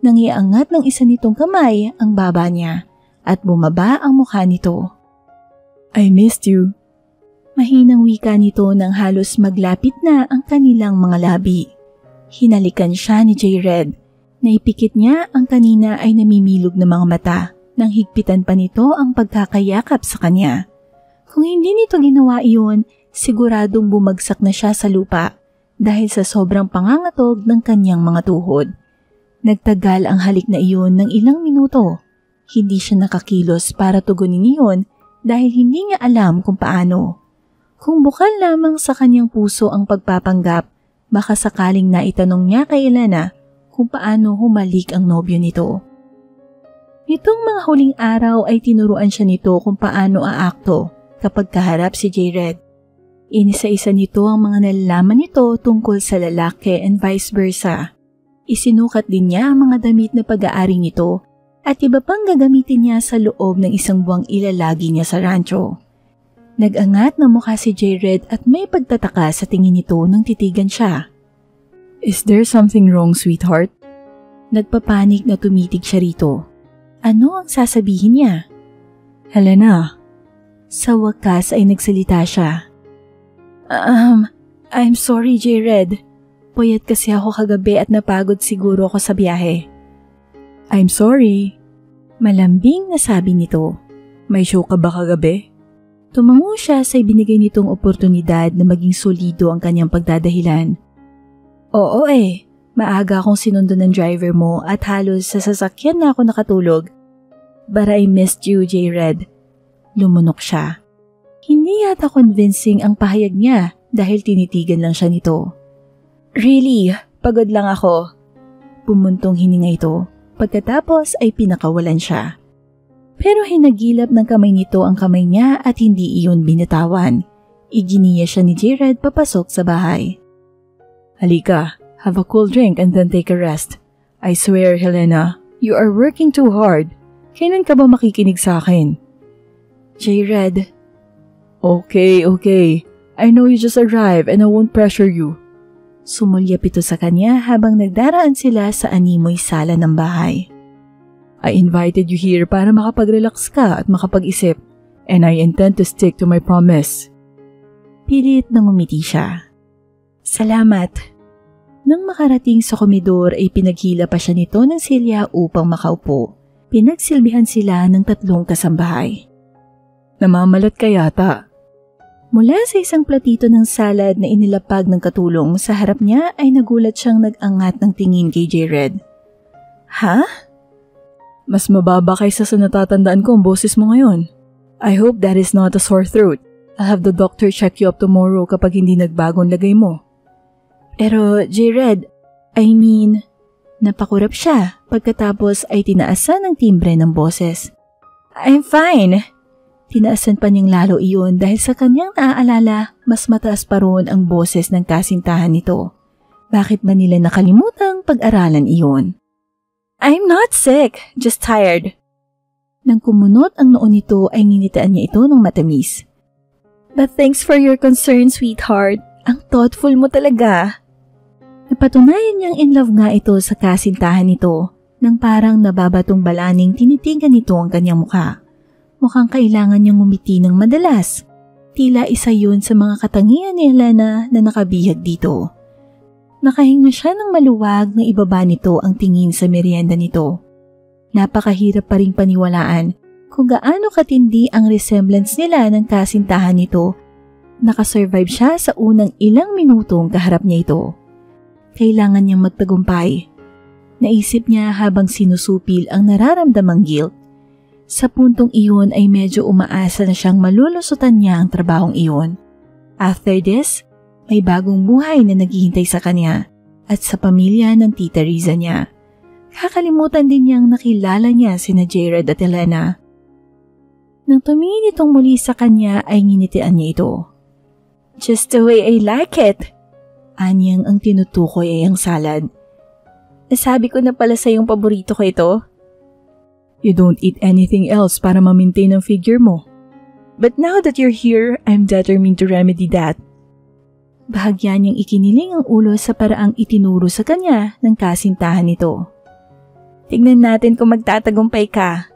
nang iangat ng isa nitong kamay ang baba niya at bumaba ang mukha nito. I missed you. Mahinang wika nito nang halos maglapit na ang kanilang mga labi. Hinalikan siya ni Jared. Naipikit niya ang kanina ay namimilog na mga mata nang higpitan pa nito ang pagkakayakap sa kanya. Kung hindi nito ginawa iyon, siguradong bumagsak na siya sa lupa dahil sa sobrang pangangatog ng kanyang mga tuhod. Nagtagal ang halik na iyon ng ilang minuto. Hindi siya nakakilos para tugunin iyon dahil hindi niya alam kung paano. Kung bukal lamang sa kanyang puso ang pagpapanggap, baka sakaling naitanong niya kay Elena kung paano humalik ang nobyo nito. Nitong mga huling araw ay tinuruan siya nito kung paano aakto kapag kaharap si Jared. Inisa-isa nito ang mga nalalaman nito tungkol sa lalaki and vice versa. Isinukat din niya ang mga damit na pag-aari nito at iba pang gagamitin niya sa loob ng isang buwang ilalagi niya sa rancho. Nag-angat ng mukha si Jared at may pagtataka sa tingin nito nang titigan siya. Is there something wrong, sweetheart? Nagpapanik na tumitig siya rito. Ano ang sasabihin niya? Helena. Sa wakas ay nagsalita siya. I'm sorry, Jared. Puyat kasi ako kagabi at napagod siguro ako sa biyahe. I'm sorry. Malambing na sabi nito. May show ka ba kagabi? Tumango siya sa ibinigay nitong oportunidad na maging solido ang kanyang pagdadahilan. Oo maaga akong sinundo ng driver mo at halos sa sasakyan na ako nakatulog. But I missed you, J-Red. Lumunok siya. Hindi yata convincing ang pahayag niya dahil tinitigan lang siya nito. Really? Pagod lang ako. Pumuntong hininga ito. Pagkatapos ay pinakawalan siya. Pero hinagilap ng kamay nito ang kamay niya at hindi iyon binitawan. Iginiya siya ni J-Red papasok sa bahay. Halika, have a cool drink and then take a rest. I swear, Helena, you are working too hard. Kailan ka ba makikinig sa akin? J-Red. Okay. I know you just arrived and I won't pressure you. Sumulyap ito sa kanya habang nagdaraan sila sa animoy sala ng bahay. I invited you here para makapag-relax ka at makapag-isip, and I intend to stick to my promise. Pilit nang umiti siya. Salamat. Nang makarating sa komedor ay pinaghila pa siya nito ng silya upang makaupo. Pinagsilbihan sila ng 3 kasambahay. Namamalat ka yata. Mula sa isang platito ng salad na inilapag ng katulong sa harap niya ay nagulat siyang nag-angat ng tingin kay J-Red. Ha? Mas mababa kaysa sa natatandaan ko ang boses mo ngayon. I hope that is not a sore throat. I'll have the doctor check you up tomorrow kapag hindi nagbagong lagay mo. Pero J-Red, napakurap siya pagkatapos ay tinaasan ng timbre ng boses. I'm fine. Tinaasan pa niyang lalo iyon dahil sa kanyang naaalala mas mataas pa roon ang boses ng kasintahan nito. Bakit ba nila nakalimutang pag-aralan iyon? I'm not sick, just tired. Nang kumunot ang noo nito ay nginitaan niya ito ng matamis. But thanks for your concern, sweetheart. Ang thoughtful mo talaga. Napatunayan niyang in love nga ito sa kasintahan nito nang parang nababatong balaning tinitigan nito ang kanyang mukha. Mukhang kailangan niyang ngumiti ng madalas. Tila isa yun sa mga katangian ni Helena na nakabihag dito. Nakahinga siya ng maluwag na ibaba nito ang tingin sa merienda nito. Napakahirap pa ring paniwalaan kung gaano katindi ang resemblance nila ng kasintahan nito. Nakasurvive siya sa unang ilang minutong kaharap niya ito. Kailangan niyang magtagumpay. Naisip niya habang sinusupil ang nararamdamang guilt. Sa puntong iyon ay medyo umaasa na siyang malulusutan niya ang trabahong iyon. After this, may bagong buhay na naghihintay sa kanya at sa pamilya ng Tita Riza niya. Kakalimutan din niyang nakilala niya sina J-Red at Helena. Nang tumingin itong muli sa kanya ay nginitian niya ito. Just the way I like it. Anyang ang tinutukoy ay ang salad. Nasabi ko na pala sa yung paborito ko ito. You don't eat anything else para ma-maintain ang figure mo. But now that you're here, I'm determined to remedy that. Bahagya niyang ikiniling ang ulo sa paraang itinuro sa kanya ng kasintahan nito. Tignan natin kung magtatagumpay ka.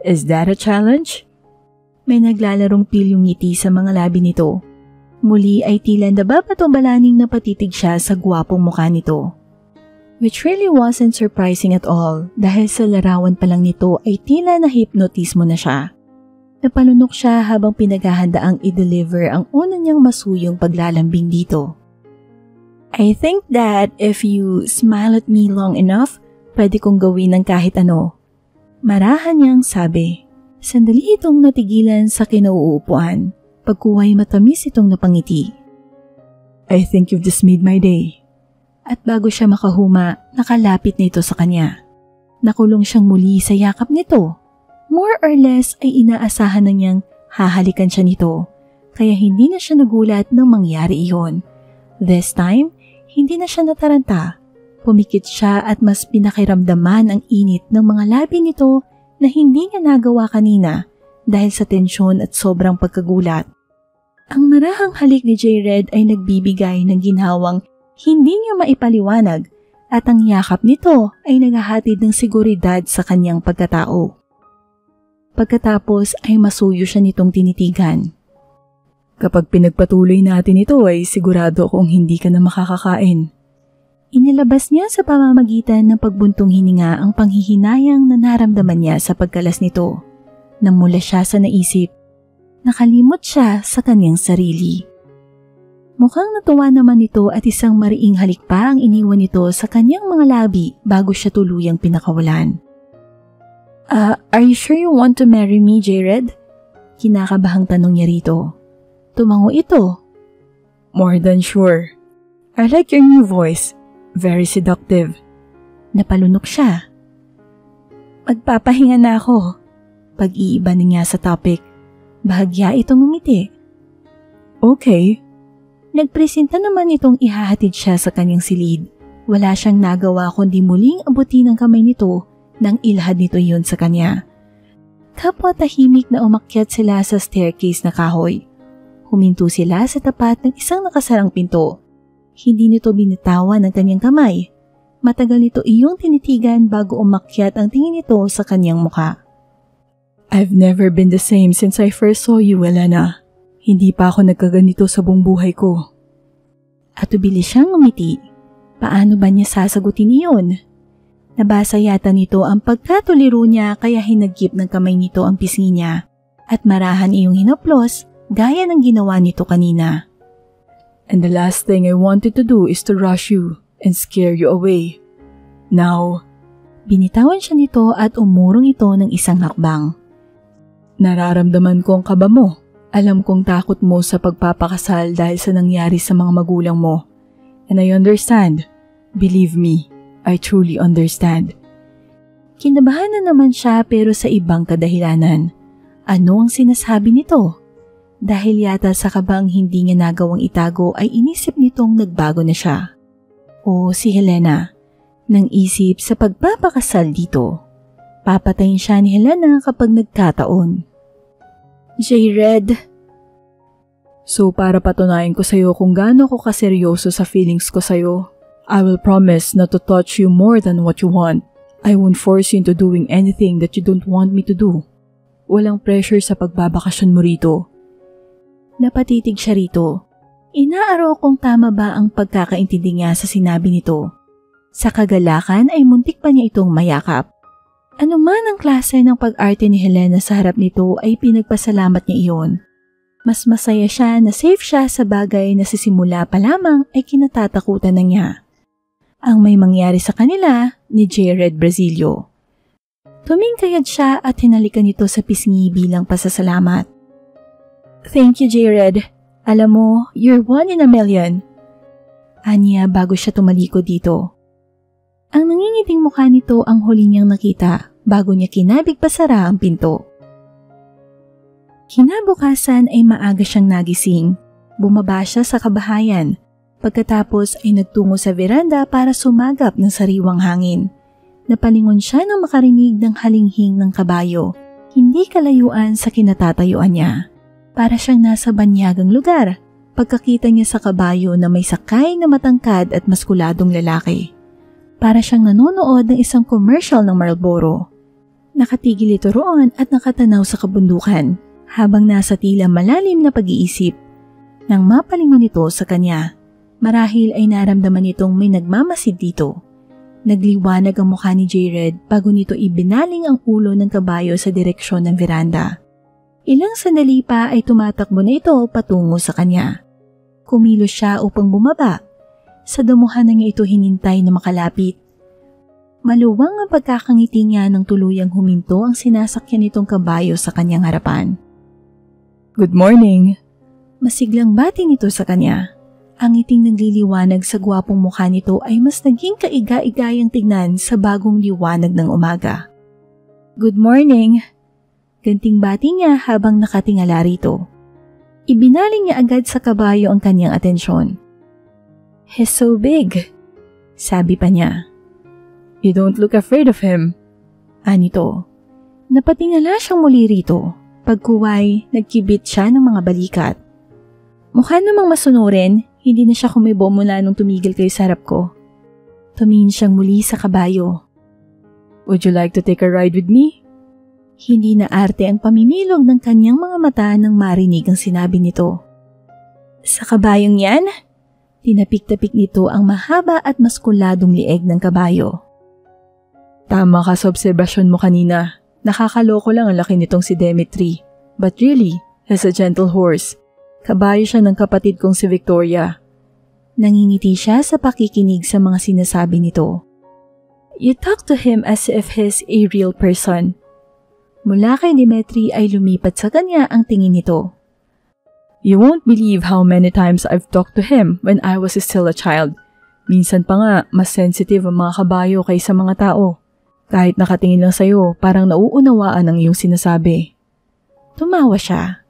Is that a challenge? May naglalarong pilyong ngiti sa mga labi nito. Muli ay tila nababatong-balaning napatitig siya sa gwapong mukha nito. Which really wasn't surprising at all dahil sa larawan pa lang nito ay tila na-hypnotismo na siya. Napalunok siya habang pinaghahandaang i-deliver ang una niyang masuyong paglalambing dito. I think that if you smile at me long enough, pwede kong gawin ng kahit ano. Marahan niyang sabi. Sandali itong natigilan sa kinauupuan. Pagkuwa'y matamis itong napangiti. I think you've just made my day. At bago siya makahuma, nakalapit na ito sa kanya. Nakulong siyang muli sa yakap nito. More or less ay inaasahan na niyang hahalikan siya nito, kaya hindi na siya nagulat nang mangyari iyon. This time, hindi na siya nataranta. Pumikit siya at mas pinakiramdaman ang init ng mga labi nito na hindi niya nagawa kanina dahil sa tensyon at sobrang pagkagulat. Ang marahang halik ni J-Red ay nagbibigay ng ginhawang hindi niya maipaliwanag at ang yakap nito ay naghahatid ng seguridad sa kanyang pagkatao. Pagkatapos ay masuyo siya nitong tinitigan. Kapag pinagpatuloy natin ito ay sigurado akong hindi ka na makakakain. Inilabas niya sa pamamagitan ng pagbuntong hininga ang panghihinayang na naramdaman niya sa pagkalas nito. Namula siya sa naisip. Nakalimot siya sa kanyang sarili. Mukhang natuwa naman ito at isang mariing halik pa ang iniwan nito sa kanyang mga labi bago siya tuluyang pinakawalan. Are you sure you want to marry me, Jared? Kinakabahang tanong niya rito. Tumango ito. More than sure. I like your new voice. Very seductive. Napalunok siya. Magpapahinga na ako. Pag-iiba niya sa topic. Bahagya itong ngumiti. Okay. Nagpresenta naman itong ihahatid siya sa kanyang silid. Wala siyang nagawa kundi muling abutin ang kamay nito nang ilhad nito yun sa kanya. Kapwa tahimik na umakyat sila sa staircase na kahoy. Huminto sila sa tapat ng isang nakasarang pinto. Hindi nito binitawan ang kanyang kamay. Matagal nito iyong tinitigan bago umakyat ang tingin nito sa kanyang muka. I've never been the same since I first saw you, Elena. Hindi pa ako nagkaganito sa buong buhay ko. At ubilis siyang umiti. Paano ba niya sasagutin iyon? Nabasa yata nito ang pagkatuliro niya kaya hinagip ng kamay nito ang pisngi niya at marahan iyong hinaplos gaya ng ginawa nito kanina. And the last thing I wanted to do is to rush you and scare you away. Now, binitawan siya nito at umurong ito ng isang hakbang. Nararamdaman ko ang kaba mo. Alam kong takot mo sa pagpapakasal dahil sa nangyari sa mga magulang mo. And I understand. Believe me, I truly understand. Kinabahan na naman siya pero sa ibang kadahilanan. Ano ang sinasabi nito? Dahil yata sa kabang hindi niya nagawang itago ay inisip nitong nagbago na siya. O si Helena, nang isip sa pagpapakasal dito. Papatayin siya ni Helena kapag nagkataon. Jared. So para patunayan ko sa'yo kung gaano ko kaseryoso sa feelings ko sa'yo, I will promise not to touch you more than what you want. I won't force you into doing anything that you don't want me to do. Walang pressure sa pagbabakasyon mo rito. Napatitig siya rito. Inaaraw kung tama ba ang pagkakaintindi niya sa sinabi nito. Sa kagalakan ay muntik pa niya itong mayakap. Ano man ang klase ng pag-arte ni Helena sa harap nito ay pinagpasalamat niya iyon. Mas masaya siya na safe siya sa bagay na sa simula pa lamang ay kinatatakutan na niya. Ang may mangyari sa kanila ni Jared Brazilio. Tumingkayad siya at hinalikan nito sa pisngi bilang pasasalamat. Thank you, Jared. Alam mo, you're one in a million. Anya bago siya tumalikod dito. Ang nangingiting mukha nito ang huli niyang nakita bago niya kinabig pasara ang pinto. Kinabukasan ay maaga siyang nagising. Bumaba siya sa kabahayan. Pagkatapos ay nagtungo sa veranda para sumagap ng sariwang hangin. Napalingon siya nang makarinig ng halinghing ng kabayo. Hindi kalayuan sa kinatatayuan niya. Para siyang nasa banyagang lugar. Pagkakita niya sa kabayo na may sakay na matangkad at maskuladong lalaki. Para siyang nanonood ng isang commercial ng Marlboro. Nakatigil ito roon at nakatanaw sa kabundukan habang nasa tila malalim na pag-iisip. Nang mapalingon ito sa kanya, marahil ay naramdaman nitong may nagmamasid dito. Nagliwanag ang mukha ni Jared bago nito ibinaling ang ulo ng kabayo sa direksyon ng veranda. Ilang sandali pa ay tumatakbo na ito patungo sa kanya. Kumilos siya upang bumaba. Sa damuhan na niya ito hinintay na makalapit. Maluwang ang pagkakangiti niya nang tuluyang huminto ang sinasakyan nitong kabayo sa kanyang harapan. Good morning! Masiglang bati nito sa kanya. Ang ngiting nagliliwanag sa gwapong mukha nito ay mas naging kaiga-igayang tignan sa bagong liwanag ng umaga. Good morning! Ganting bati niya habang nakatingala rito. Ibinaling niya agad sa kabayo ang kanyang atensyon. He's so big, sabi pa niya. You don't look afraid of him. Anito. Napatingala siyang muli rito. Pagkuway, nagkibit siya ng mga balikat. Mukha namang masunurin, hindi na siya kumibo mula nung tumigil kayo sa harap ko. Tumingin siyang muli sa kabayo. Would you like to take a ride with me? Hindi na arte ang pamimilog ng kanyang mga mata nang marinig ang sinabi nito. Sa kabayong yan? Tinapik-tapik nito ang mahaba at maskuladong lieg ng kabayo. Tama ka sa obserbasyon mo kanina. Nakakaloko lang ang laki nitong si Demetri. But really, he's a gentle horse. Kabayo siya ng kapatid kong si Victoria. Nangingiti siya sa pakikinig sa mga sinasabi nito. You talk to him as if he's a real person. Mula kay Demetri ay lumipat sa kanya ang tingin nito. You won't believe how many times I've talked to him when I was still a child. Minsan pa nga, mas sensitive ang mga kabayo kaysa mga tao. Kahit nakatingin lang sa'yo, parang nauunawaan ang iyong sinasabi. Tumawa siya.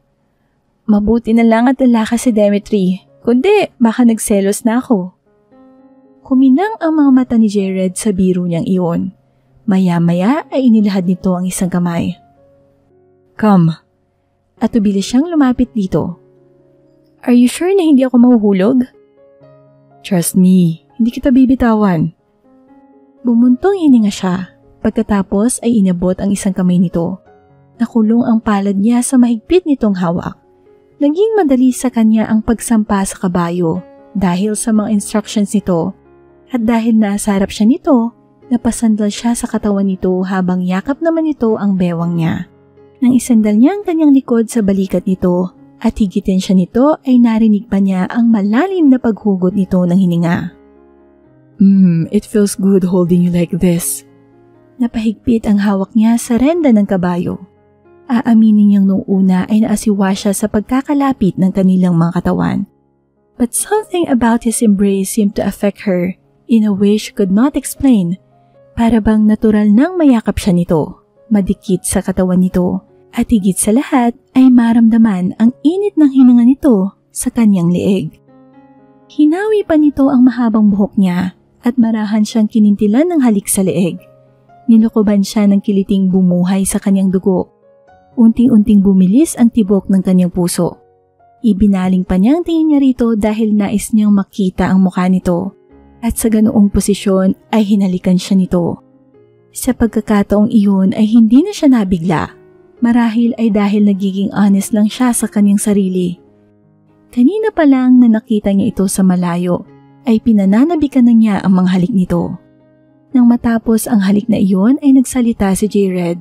Mabuti na lang at wala ka si Demetri, kundi baka nagselos na ako. Kuminang ang mga mata ni Jared sa biro niyang iyon. Maya-maya ay inilahad nito ang isang kamay. Come. At tubilis siyang lumapit dito. Are you sure na hindi ako mahuhulog? Trust me, hindi kita bibitawan. Bumuntong hininga siya. Pagkatapos ay inabot ang isang kamay nito. Nakulong ang palad niya sa mahigpit nitong hawak. Naging madali sa kanya ang pagsampa sa kabayo dahil sa mga instructions nito at dahil nasa harap siya nito, napasandal siya sa katawan nito habang yakap naman nito ang bewang niya. Nang isandal niya ang kanyang likod sa balikat nito at higitin siya nito ay narinig pa niya ang malalim na paghugot nito ng hininga. It feels good holding you like this. Napahigpit ang hawak niya sa renda ng kabayo. Aaminin niyang noong una ay naasiwa siya sa pagkakalapit ng kanilang mga katawan. But something about his embrace seemed to affect her in a way she could not explain. Para bang natural nang mayakap siya nito, madikit sa katawan nito, at higit sa lahat ay maramdaman ang init ng hininga nito sa kanyang leeg. Hinawi pa nito ang mahabang buhok niya at marahan siyang kinintilan ng halik sa leeg. Nilukuban siya ng kiliting bumuhay sa kanyang dugo. Unting-unting bumilis ang tibok ng kanyang puso. Ibinaling pa niya ang tingin niya rito dahil nais niyang makita ang mukha nito at sa ganoong posisyon ay hinalikan siya nito. Sa pagkakataong iyon ay hindi na siya nabigla. Marahil ay dahil nagiging honest lang siya sa kanyang sarili. Kanina pa lang na nakita niya ito sa malayo ay pinananabikan na niya ang mga halik nito. Nang matapos ang halik na iyon ay nagsalita si Jared.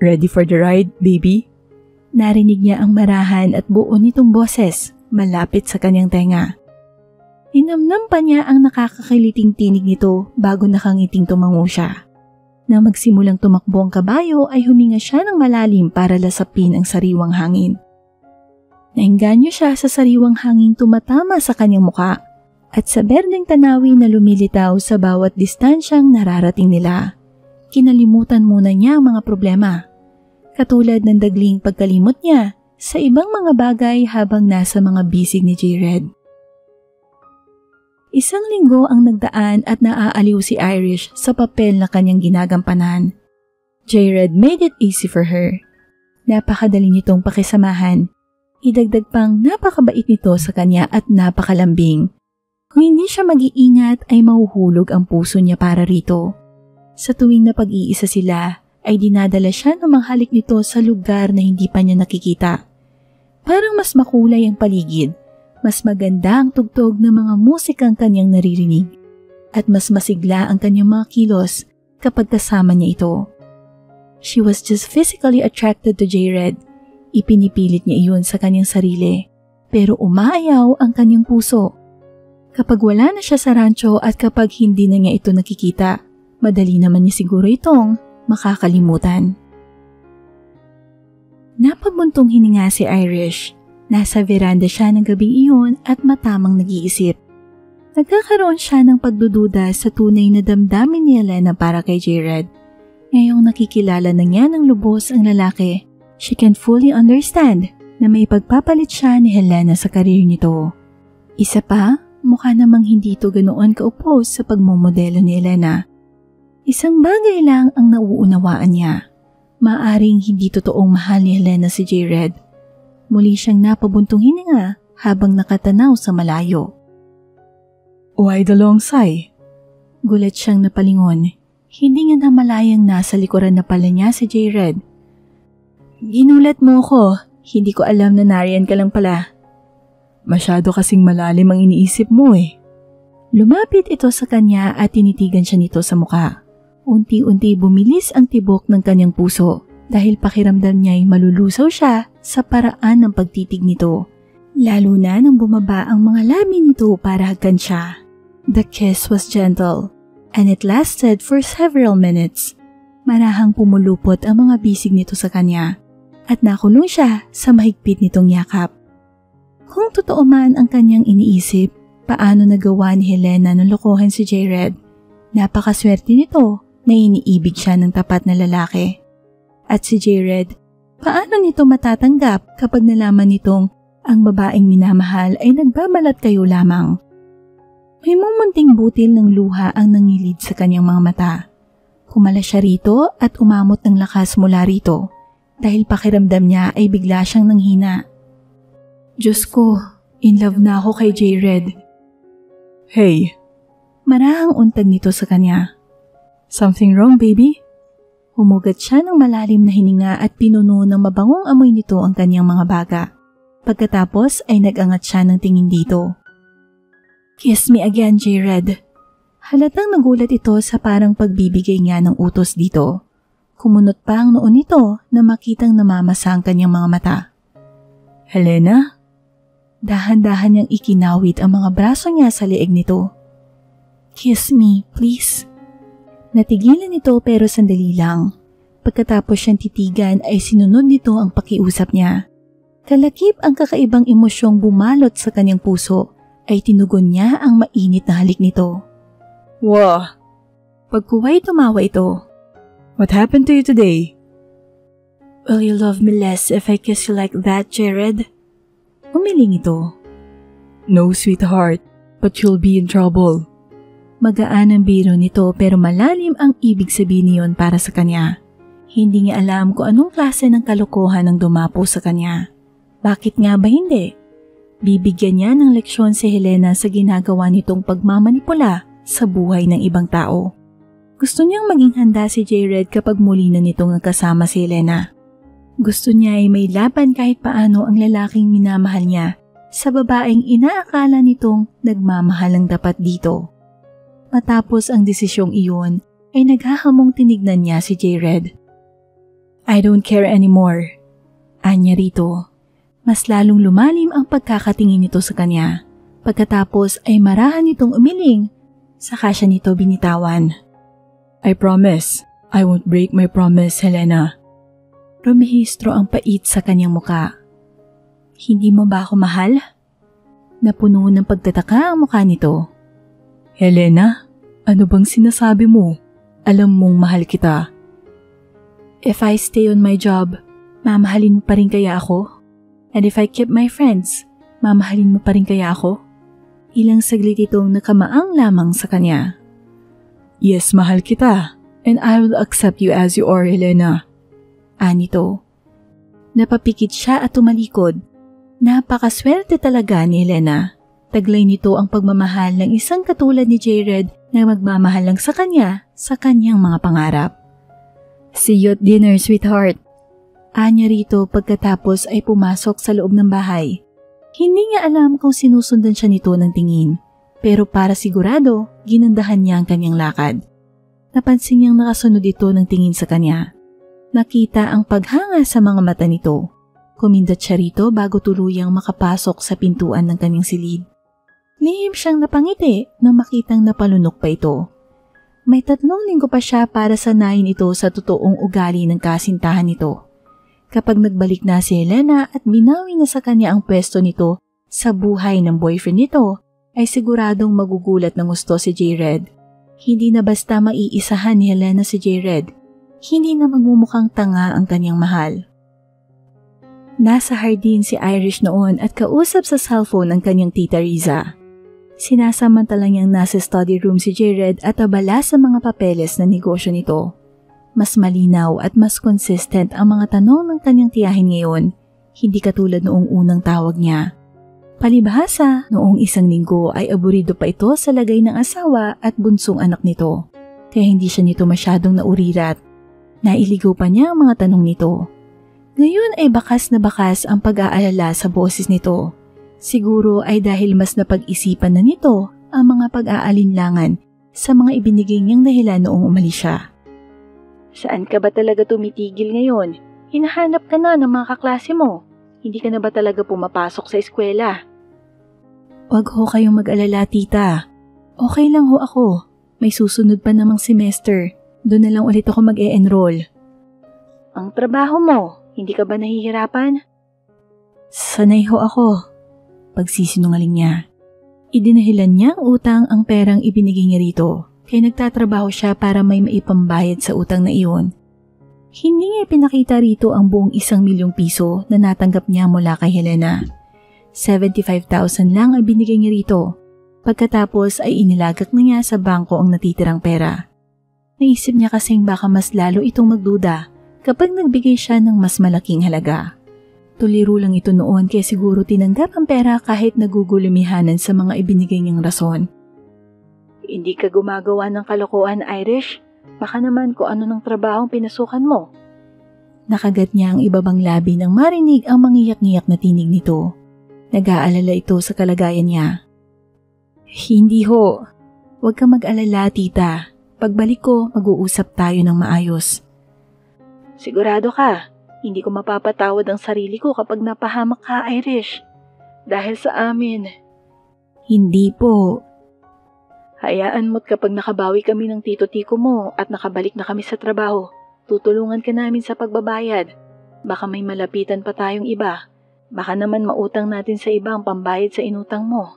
Ready for the ride, baby? Narinig niya ang marahan at buo nitong boses malapit sa kanyang tenga. Ninamnam pa niya ang nakakakiliting tinig nito bago nakangiting tumango siya. Nang magsimulang tumakbo ang kabayo ay huminga siya ng malalim para lasapin ang sariwang hangin. Naengganyo siya sa sariwang hangin tumatama sa kanyang muka at sa berdeng tanawin na lumilitaw sa bawat distansyang nararating nila. Kinalimutan muna niya ang mga problema, katulad ng dagling pagkalimot niya sa ibang mga bagay habang nasa mga bisig ni Jared. Isang linggo ang nagdaan at naaaliw si Irish sa papel na kanyang ginagampanan. Jared made it easy for her. Napakadali nitong pakisamahan. Idagdag pang napakabait nito sa kanya at napakalambing. Kung hindi siya mag-iingat ay mahuhulog ang puso niya para rito. Sa tuwing na pag-iisa sila ay dinadala siya ng mga halik nito sa lugar na hindi pa niya nakikita. Parang mas makulay ang paligid. Mas maganda ang tugtog ng mga musikang kanyang naririnig at mas masigla ang kanyang mga kilos kapag kasama niya ito. She was just physically attracted to Jared. Ipinipilit niya iyon sa kanyang sarili pero umaayaw ang kanyang puso. Kapag wala na siya sa rancho at kapag hindi na niya ito nakikita, madali naman niya siguro itong makakalimutan. Napabuntong hininga si Irish. Nasa veranda siya ng gabi iyon at matamang nag-iisip. Nagkakaroon siya ng pagdududa sa tunay na damdamin ni Helena para kay Jared. Ngayong nakikilala na niya ng lubos ang lalaki, she can fully understand na may pagpapalit siya ni Helena sa karir nito. Isa pa, mukha namang hindi ito ganoon ka-oppose sa pagmomodelo ni Helena. Isang bagay lang ang nauunawaan niya. Maaring hindi totoong mahal ni Helena si Jared. Muli siyang napabuntong hininga habang nakatanaw sa malayo. Why the long sigh? Gulat siyang napalingon. Hindi niya namalayang nasa likuran na pala niya si Jared. Ginulat mo ko. Hindi ko alam na nariyan ka lang pala. Masyado kasing malalim ang iniisip mo eh. Lumapit ito sa kanya at tinitigan siya nito sa muka. Unti-unti bumilis ang tibok ng kanyang puso dahil pakiramdam niya'y malulusaw siya sa paraan ng pagtitig nito. Lalo na nang bumaba ang mga labi nito para hagkan siya. The kiss was gentle and it lasted for several minutes. Marahang pumulupot ang mga bisig nito sa kanya at nakulong siya sa mahigpit nitong yakap. Kung totoo man ang kanyang iniisip, paano nagawa ni Helena na lokohin si Jared? Napakaswerte nito na iniibig siya ng tapat na lalaki. At si Jared, paano nito matatanggap kapag nalaman nitong ang babaeng minamahal ay nagbabalat kayo lamang? May mumunting butil ng luha ang nangilid sa kanyang mga mata. Kumala siya rito at umamot ng lakas mula rito dahil pakiramdam niya ay bigla siyang nanghina. Diyos ko, in love na ako kay Jared. Hey! Marahang untag nito sa kanya. Something wrong, baby? Humugat siya ng malalim na hininga at pinuno ng mabangong amoy nito ang kanyang mga baga. Pagkatapos ay nag-angat siya ng tingin dito. Kiss me again, Jared. Halatang nagulat ito sa parang pagbibigay niya ng utos dito. Kumunot pa ang noon nito na makitang namamasa ang kanyang mga mata. Helena? Dahan-dahan niyang ikinawit ang mga braso niya sa leeg nito. Kiss me, please. Natigilan ito pero sandali lang. Pagkatapos siyang titigan ay sinunod nito ang pakiusap niya. Kalakip ang kakaibang emosyong bumalot sa kanyang puso ay tinugon niya ang mainit na halik nito. Wow! Pagkuway tumawa ito. What happened to you today? Will you love me less if I kiss you like that, Jared? Umiling ito. No, sweetheart, but you'll be in trouble. Magaan ang biro nito pero malalim ang ibig sabihin niyon para sa kanya. Hindi niya alam kung anong klase ng kalokohan ang dumapo sa kanya. Bakit nga ba hindi? Bibigyan niya ng leksyon si Helena sa ginagawa nitong pagmamanipula sa buhay ng ibang tao. Gusto niyang maging handa si Jared kapag muli na nitong nakasama si Helena. Gusto niya ay may laban kahit paano ang lalaking minamahal niya sa babaeng inaakala nitong nagmamahal ang dapat dito. Matapos ang desisyong iyon ay naghahamong tinignan niya si Jared. I don't care anymore. Anya rito. Mas lalong lumalim ang pagkakatingin nito sa kanya. Pagkatapos ay marahan nitong umiling. Saka siya nito binitawan. I promise. I won't break my promise, Helena. Rumihistro ang pait sa kanyang muka. Hindi mo ba ako mahal? Napuno ng pagtataka ang muka nito. Helena, ano bang sinasabi mo? Alam mong mahal kita. If I stay on my job, mamahalin mo pa rin kaya ako? And if I keep my friends, mamahalin mo pa rin kaya ako? Ilang saglit itong nakamaang lamang sa kanya. Yes, mahal kita. And I will accept you as you are, Helena. Anito. Napapikit siya at tumalikod. Napakaswerte talaga ni Helena. Taglay nito ang pagmamahal ng isang katulad ni Jared na magmamahal lang sa kanya sa kanyang mga pangarap. See you at dinner, sweetheart. Anya rito pagkatapos ay pumasok sa loob ng bahay. Hindi niya alam kung sinusundan siya nito ng tingin, pero para sigurado, ginandahan niya ang kanyang lakad. Napansin niyang nakasunod ito ng tingin sa kanya. Nakita ang paghanga sa mga mata nito. Kumindat siya rito bago tuluyang makapasok sa pintuan ng kanyang silid. Lihim siyang napangiti nang makitang napalunok pa ito. May 3 linggo pa siya para sanayin ito sa totoong ugali ng kasintahan nito. Kapag nagbalik na si Helena at binawi na sa kanya ang pwesto nito sa buhay ng boyfriend nito, ay siguradong magugulat ng gusto si Jared. Hindi na basta maiisahan ni Helena si Jared. Hindi na magmumukhang tanga ang kanyang mahal. Nasa hardin si Irish noon at kausap sa cellphone ang kanyang tita Riza. Sinasamantala niyang nasa study room si Jared at abala sa mga papeles na negosyo nito. Mas malinaw at mas consistent ang mga tanong ng kanyang tiyahin ngayon, hindi katulad noong unang tawag niya. Palibhasa, noong 1 linggo ay aburido pa ito sa lagay ng asawa at bunsong anak nito, kaya hindi siya nito masyadong naurirat. Nailigaw pa niya ang mga tanong nito. Ngayon ay bakas na bakas ang pag-aalala sa boses nito. Siguro ay dahil mas napag-isipan na nito ang mga pag-aalinlangan sa mga ibinigay niyang dahilan noong umalis siya. Saan ka ba talaga tumitigil ngayon? Hinahanap ka na ng mga kaklase mo. Hindi ka na ba talaga pumapasok sa eskwela? Huwag ho kayong mag-alala, tita. Okay lang ho ako. May susunod pa namang semester. Doon na lang ulit ako mag-e-enroll. Ang trabaho mo, hindi ka ba nahihirapan? Sanay ho ako. Pagsisinungaling niya. Idinahilan niya ang utang ang perang ibinigay niya rito. Kaya nagtatrabaho siya para may maipambayad sa utang na iyon. Hindi niya pinakita rito ang buong 1,000,000 piso na natanggap niya mula kay Helena. 75,000 lang ang binigay niya rito. Pagkatapos ay inilagak na niya sa bangko ang natitirang pera. Naisip niya kasing baka mas lalo itong magduda kapag nagbigay siya ng mas malaking halaga. Tuliro lang ito noon kaya siguro tinanggap ang pera kahit nagugulumihanan sa mga ibinigay niyang rason. Hindi ka gumagawa ng kalokohan, Irish? Baka naman kung ano ng trabaho pinasukan mo. Nakagat niya ang ibabang labi nang marinig ang mangiyak-ngiyak na tinig nito. Nag-aalala ito sa kalagayan niya. Hindi ho. Huwag kang mag-alala, tita. Pagbalik ko, mag-uusap tayo ng maayos. Sigurado ka, hindi ko mapapatawad ang sarili ko kapag napahamak ka, Irish. Dahil sa amin. Hindi po. Hayaan mo't kapag nakabawi kami ng tito-tiko mo at nakabalik na kami sa trabaho, tutulungan ka namin sa pagbabayad. Baka may malapitan pa tayong iba. Baka naman mautang natin sa iba ang pambayad sa inutang mo.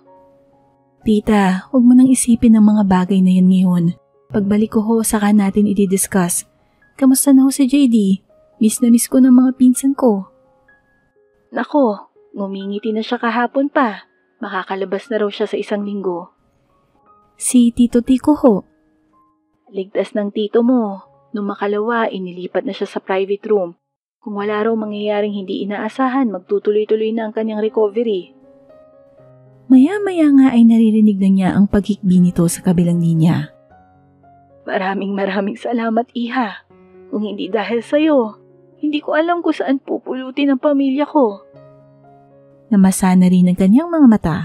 Tita, huwag mo nang isipin ang mga bagay na yan ngayon. Pagbalik ko ho, saka natin i-discuss. Kamusta na ho si JD? Miss na miss ko ng mga pinsan ko. Nako, ngumingiti na siya kahapon pa. Makakalabas na raw siya sa 1 linggo. Si Tito Tico ho. Ligtas ng tito mo. Nung makalawa, inilipat na siya sa private room. Kung wala raw mangyayaring hindi inaasahan, magtutuloy-tuloy na ang kanyang recovery. Maya-maya nga ay naririnig na niya ang paghikbi nito sa kabilang linya. Maraming salamat, Iha. Kung hindi dahil sa'yo, hindi ko alam kung saan pupulutin ang pamilya ko. Namasa na rin ang kanyang mga mata.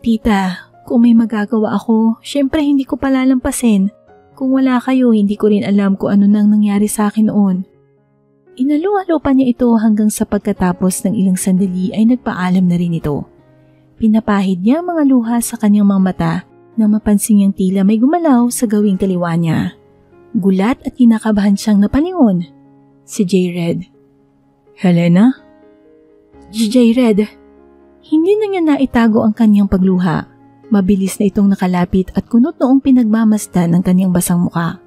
Tita, kung may magagawa ako, syempre hindi ko palalampasin. Kung wala kayo, hindi ko rin alam kung ano nang nangyari sa akin noon. Inalo-alo pa niya ito hanggang sa pagkatapos ng ilang sandali ay nagpaalam na rin ito. Pinapahid niya ang mga luha sa kanyang mga mata nang mapansin niyang tila may gumalaw sa gawing kaliwa niya. Gulat at kinakabahan siyang napalingon. Si J-Red. Helena? J-Red. Hindi na niya naitago ang kanyang pagluha. Mabilis na itong nakalapit at kunot noong pinagmamasdan ng kanyang basang muka.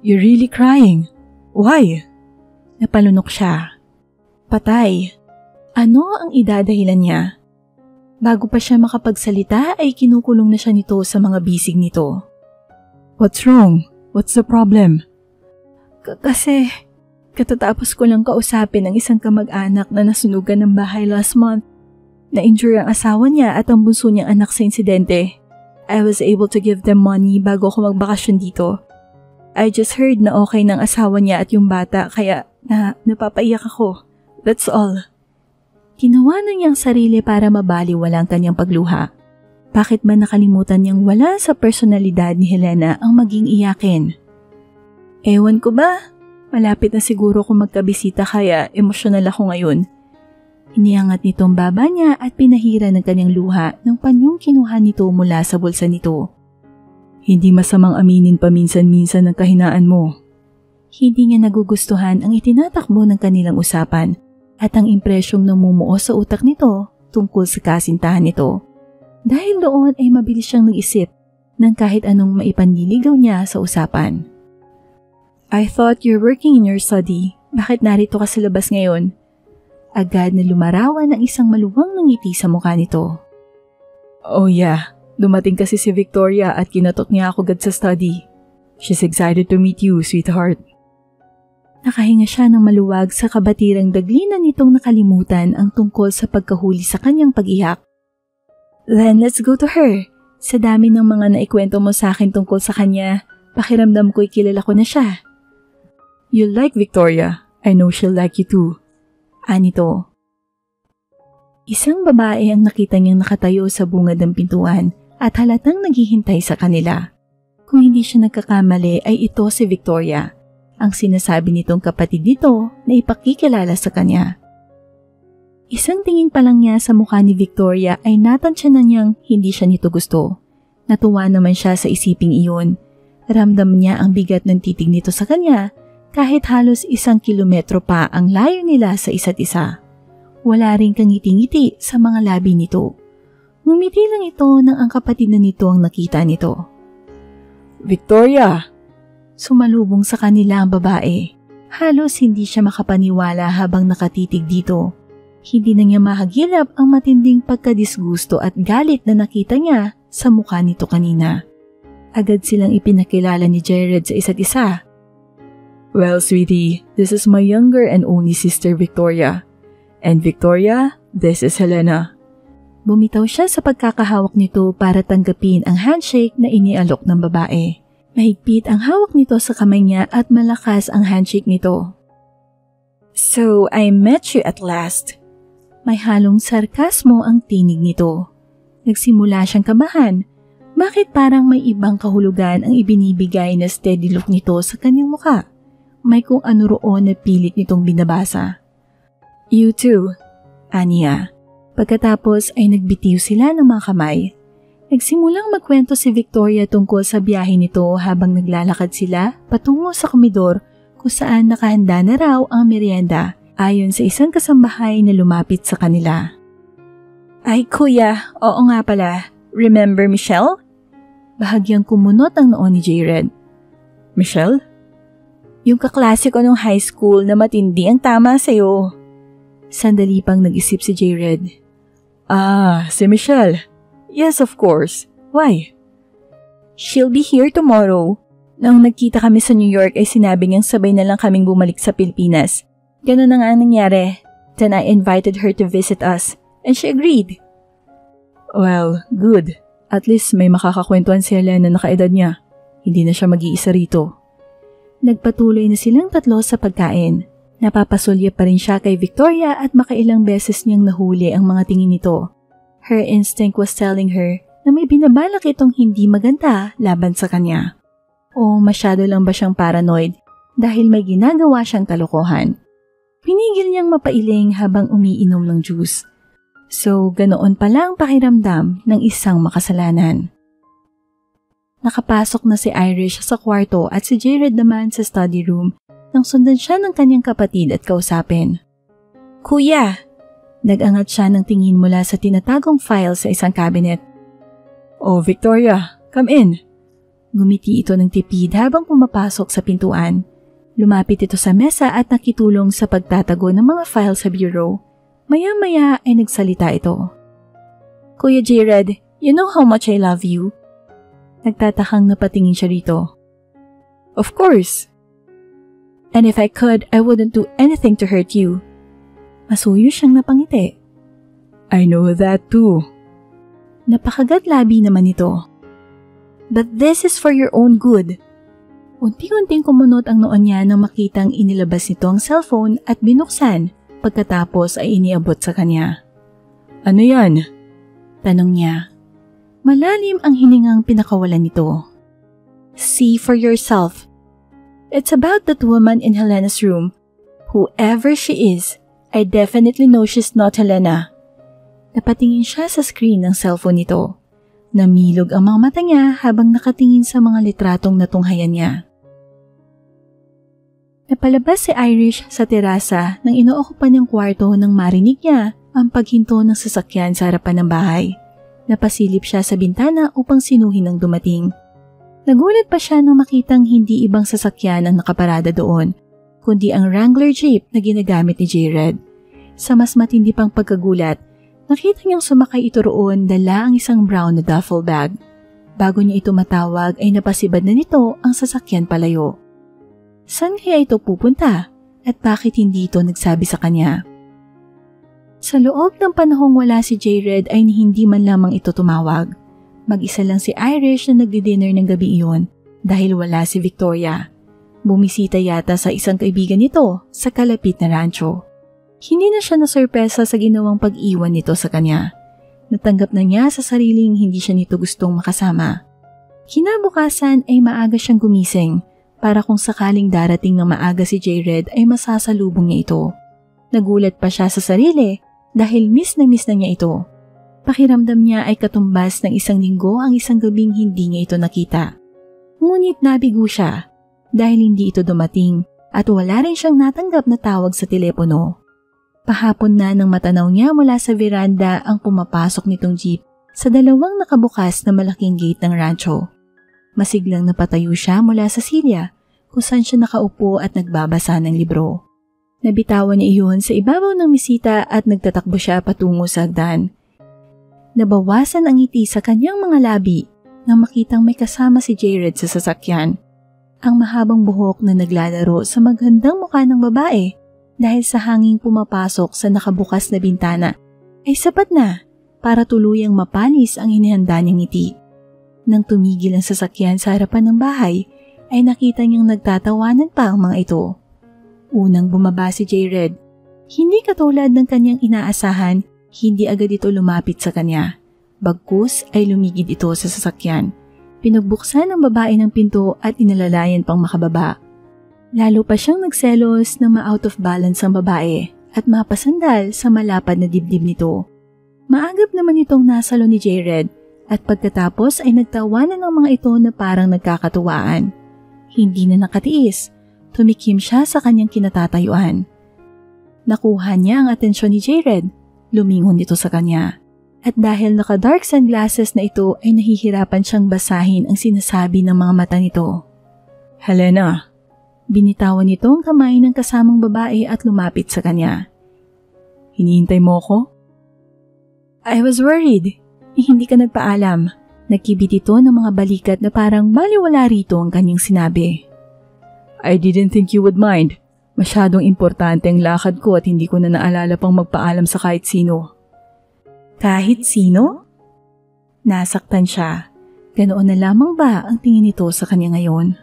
You're really crying? Why? Napalunok siya. Patay. Ano ang idadahilan niya? Bago pa siya makapagsalita ay kinukulong na siya nito sa mga bisig nito. What's wrong? What's the problem? Kasi katatapos ko lang kausapin ang isang kamag-anak na nasunugan ng bahay last month. Na-injure ang asawa niya at ang bunso niyang anak sa insidente. I was able to give them money bago ako magbakasyon dito. I just heard na okay ng asawa niya at yung bata kaya napapaiyak ako. That's all. Ginawa na niyang sarili para mabaliwala ang kanyang pagluha. Bakit ba nakalimutan niyang wala sa personalidad ni Helena ang maging iyakin? Ewan ko ba? Malapit na siguro kung magkabisita kaya emosyonal ako ngayon. Iniangat nitong baba niya at pinahira ng kanyang luha ng panyong kinuha nito mula sa bulsa nito. Hindi masamang aminin paminsan-minsan ang kahinaan mo. Hindi niya nagugustuhan ang itinatakbo ng kanilang usapan at ang impresyong namumuo sa utak nito tungkol sa kasintahan nito. Dahil doon ay mabilis siyang nag-isip ng kahit anong maipanliligaw niya sa usapan. I thought you're working in your study. Bakit narito ka sa labas ngayon? Agad na lumarawan ang isang maluwang ng ngiti sa mukha nito. Oh yeah, dumating kasi si Victoria at kinatok niya ako agad sa study. She's excited to meet you, sweetheart. Nakahinga siya ng maluwag sa kabatirang daglinan nitong nakalimutan ang tungkol sa pagkahuli sa kanyang pag-iyak. Then let's go to her. Sa dami ng mga naikwento mo sa akin tungkol sa kanya, pakiramdam ko'y kilala ko na siya. You'll like Victoria. I know she'll like you too. Anito. Isang babae ang nakita niyang nakatayo sa bungad ng pintuan at halatang naghihintay sa kanila. Kung hindi siya nagkakamali ay ito si Victoria, ang sinasabi nitong kapatid nito na ipakikilala sa kanya. Isang tingin pa lang niya sa mukha ni Victoria ay natansya na niyang hindi siya nito gusto. Natuwa naman siya sa isiping iyon. Ramdam niya ang bigat ng titig nito sa kanya kahit halos 1 kilometro pa ang layo nila sa isa't isa. Wala ring kangiti-ngiti sa mga labi nito. Ngumiti lang ito nang ang kapatid na nito ang nakita nito. Victoria! Sumalubong sa kanila ang babae. Halos hindi siya makapaniwala habang nakatitig dito. Hindi na niya mahagilap ang matinding pagkadisgusto at galit na nakita niya sa mukha nito kanina. Agad silang ipinakilala ni Jared sa isa't isa. Well, sweetie, this is my younger and only sister Victoria. And Victoria, this is Helena. Bumitaw siya sa pagkakahawak nito para tanggapin ang handshake na inialok ng babae. Mahigpit ang hawak nito sa kamay niya at malakas ang handshake nito. So, I met you at last. May halong sarkasmo ang tinig nito. Nagsimula siyang kabahan. Bakit parang may ibang kahulugan ang ibinibigay na steady look nito sa kanyang mukha? May kung ano roon na pilit nitong binabasa. You too, aniya. Pagkatapos ay nagbitiw sila ng mga kamay. Nagsimulang magkwento si Victoria tungkol sa biyahe nito habang naglalakad sila patungo sa komedor kung saan nakahanda na raw ang merienda ayon sa isang kasambahay na lumapit sa kanila. Ay kuya, oo nga pala. Remember Michelle? Bahagyang kumunot ang noon ni Jared. Michelle? Yung kaklase ko nung high school na matindi ang tama sa'yo. Sandali pang nag-isip si Jared. Ah, si Michelle. Yes, of course. Why? She'll be here tomorrow. Nang nagkita kami sa New York ay sinabi niyang sabay na lang kaming bumalik sa Pilipinas. Ganun na nga ang nangyari. Then I invited her to visit us and she agreed. Well, good. At least may makakakwentuhan si Helena na nakaedad niya. Hindi na siya mag-iisa rito. Nagpatuloy na silang tatlo sa pagkain. Napapasulya pa rin siya kay Victoria at makailang beses niyang nahuli ang mga tingin nito. Her instinct was telling her na may binabalak itong hindi maganda laban sa kanya. O masyado lang ba siyang paranoid dahil may ginagawa siyang kalokohan? Pinigil niyang mapailing habang umiinom ng juice. So, ganoon pala ang pakiramdam ng isang makasalanan. Nakapasok na si Irish sa kwarto at si Jared naman sa study room nang sundan siya ng kanyang kapatid at kausapin. Kuya! Nag-angat siya ng tingin mula sa tinatagong file sa isang cabinet. Oh, Victoria, come in. Gumiti ito ng tipid habang pumapasok sa pintuan. Lumapit ito sa mesa at nakitulong sa pagtatago ng mga file sa bureau. Maya-maya ay nagsalita ito. Kuya Jared, you know how much I love you? Nagtatakang napatingin siya rito. Of course. And if I could, I wouldn't do anything to hurt you. Masuyo siyang napangiti. I know that too. Napakagat-labi naman ito. But this is for your own good. Unti-unting kumunot ang noon niya nang makitang inilabas nito ang cellphone at binuksan. Pagkatapos ay iniabot sa kanya. Ano yan? Tanong niya. Malalim ang hiningang pinakawalan nito. See for yourself. It's about that woman in Helena's room. Whoever she is, I definitely know she's not Helena. Napatingin siya sa screen ng cellphone nito. Namilog ang mga mata niya habang nakatingin sa mga litratong natunghayan niya. Napalabas si Irish sa terasa nang inookupan niyang kwarto nang marinig niya ang paghinto ng sasakyan sa harapan ng bahay. Napasilip siya sa bintana upang sinuhin ang dumating. Nagulat pa siya nang makitang hindi ibang sasakyan ang nakaparada doon, kundi ang Wrangler Jeep na ginagamit ni Jared. Sa mas matindi pang pagkagulat, nakita niyang sumakay ito roon dala ang isang brown na duffel bag. Bago niya ito matawag ay napasibad na nito ang sasakyan palayo. Saan kaya ito pupunta at bakit hindi ito nagsabi sa kanya? Sa loob ng panahong wala si Jared ay hindi man lamang ito tumawag. Mag-isa lang si Irish na nagdi-dinner ng gabi iyon dahil wala si Victoria. Bumisita yata sa isang kaibigan nito sa kalapit na rancho. Hindi na siya nasurpresa sa ginawang pag-iwan nito sa kanya. Natanggap na niya sa sariling hindi siya nito gustong makasama. Kinabukasan ay maaga siyang gumising para kung sakaling darating ng maaga si Jared ay masasalubong niya ito. Nagulat pa siya sa sarili dahil miss na niya ito. Pakiramdam niya ay katumbas ng 1 linggo ang isang gabing hindi niya ito nakita. Ngunit nabigo siya dahil hindi ito dumating at wala rin siyang natanggap na tawag sa telepono. Pahapon na nang matanaw niya mula sa veranda ang pumapasok nitong jeep sa 2 nakabukas na malaking gate ng rancho. Masiglang napatayo siya mula sa silya kung saan siya nakaupo at nagbabasa ng libro. Nabitawan niya iyon sa ibabaw ng mesita at nagtatakbo siya patungo sa hagdan. Nabawasan ang ngiti sa kanyang mga labi nang makitang may kasama si Jared sa sasakyan. Ang mahabang buhok na naglalaro sa magandang mukha ng babae dahil sa hanging pumapasok sa nakabukas na bintana ay sapat na para tuluyang mapalis ang inihanda niyang ngiti. Nang tumigil ang sasakyan sa harapan ng bahay ay nakita niyang nagtatawanan pa ang mga ito. Unang bumaba si Jared. Hindi katulad ng kanyang inaasahan, hindi agad ito lumapit sa kanya. Bagkus ay lumigid ito sa sasakyan. Pinagbuksan ng babae ng pinto at inalalayan pang makababa. Lalo pa siyang nagselos na ma-out of balance ang babae at mapasandal sa malapad na dibdib nito. Maagap naman itong nasalo ni Jared at pagkatapos ay nagtawanan ng mga ito na parang nagkakatuwaan. Hindi na nakatiis, tumikim siya sa kanyang kinatatayuan. Nakuha niya ang atensyon ni Jared, lumingon ito sa kanya. At dahil naka-dark sunglasses na ito ay nahihirapan siyang basahin ang sinasabi ng mga mata nito. Helena. Binitawan nito ang kamay ng kasamang babae at lumapit sa kanya. Hinihintay mo ko? I was worried. Hindi ka nagpaalam. Nagkibit ito ng mga balikat na parang baliwala rito ang kanyang sinabi. I didn't think you would mind. Masyadong importante ang lakad ko at hindi ko na naalala pang magpaalam sa kahit sino. Kahit sino? Nasaktan siya. Ganoon na lamang ba ang tingin nito sa kanya ngayon?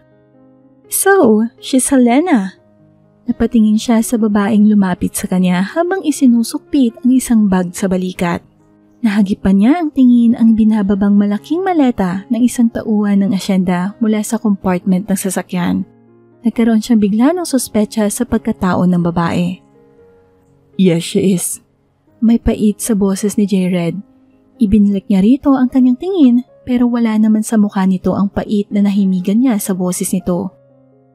So, she's Helena. Napatingin siya sa babaeng lumapit sa kanya habang isinusukpit ang isang bag sa balikat. Nahagipan niya ang tingin ang binababang malaking maleta ng isang tauhan ng asyenda mula sa compartment ng sasakyan. Nagkaroon siyang bigla ng suspecha sa pagkatao ng babae. Yes, she is. May pait sa boses ni Jared. Ibinalik niya rito ang kanyang tingin pero wala naman sa mukha nito ang pait na nahimigan niya sa boses nito.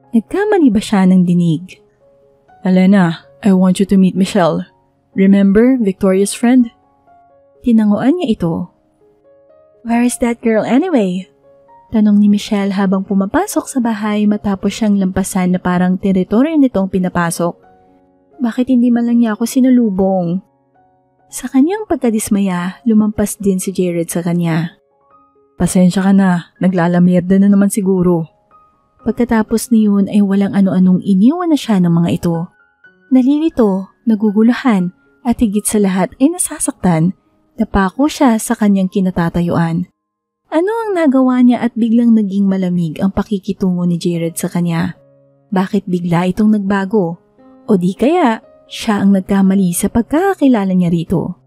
Nagkamali ba siya ng dinig? Helena, I want you to meet Michelle. Remember, Victoria's friend? Tinanguan niya ito. Where is that girl anyway? Tanong ni Michelle habang pumapasok sa bahay matapos siyang lampasan na parang teritoryo nitong pinapasok. Bakit hindi man lang niya ako sinulubong? Sa kanyang pagkadismaya, lumampas din si Jared sa kanya. Pasensya ka na, naglalamierda na naman siguro. Pagkatapos niyon ay walang ano-anong iniwan na siya ng mga ito. Nalilito, naguguluhan, at higit sa lahat ay nasasaktan. Napako siya sa kanyang kinatatayuan. Ano ang nagawa niya at biglang naging malamig ang pakikitungo ni Jared sa kanya? Bakit bigla itong nagbago? O di kaya, siya ang nagkamali sa pagkakakilala niya rito?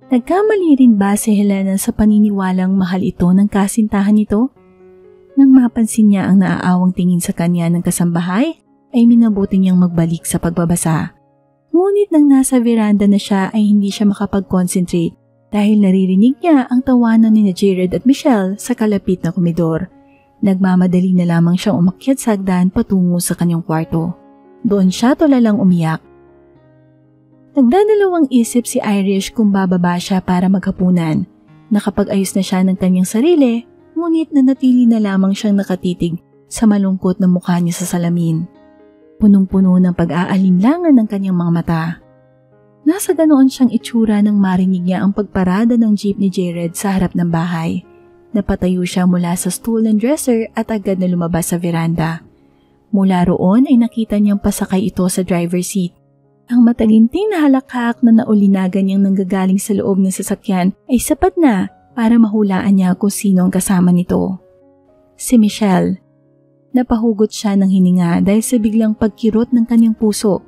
Nagkamali rin ba si Helena sa paniniwalang mahal ito ng kasintahan nito? Nang mapansin niya ang naaawang tingin sa kanya ng kasambahay, ay minabuti niyang magbalik sa pagbabasa. Ngunit nang nasa veranda na siya ay hindi siya makapag-concentrate dahil naririnig niya ang tawanan ni Jared at Michelle sa kalapit na komedor. Nagmamadali na lamang siyang umakyat sa hagdan patungo sa kanyang kwarto. Doon siya tulalang umiyak. Nagdadalawang isip si Irish kung bababa siya para maghapunan. Nakapag-ayos na siya ng kanyang sarili, ngunit nanatili na lamang siyang nakatitig sa malungkot na mukha niya sa salamin. Punong-puno ng pag-aalinlangan ng kanyang mga mata. Nasa ganoon siyang itsura nang marinig niya ang pagparada ng jeep ni Jared sa harap ng bahay. Napatayo siya mula sa stool and dresser at agad na lumabas sa veranda. Mula roon ay nakita niyang pasakay ito sa driver's seat. Ang mataginting na halakhak na naulinagan niyang nanggagaling sa loob ng sasakyan ay sapat na para mahulaan niya kung sino ang kasama nito. Si Michelle. Napahugot siya ng hininga dahil sa biglang pagkirot ng kanyang puso.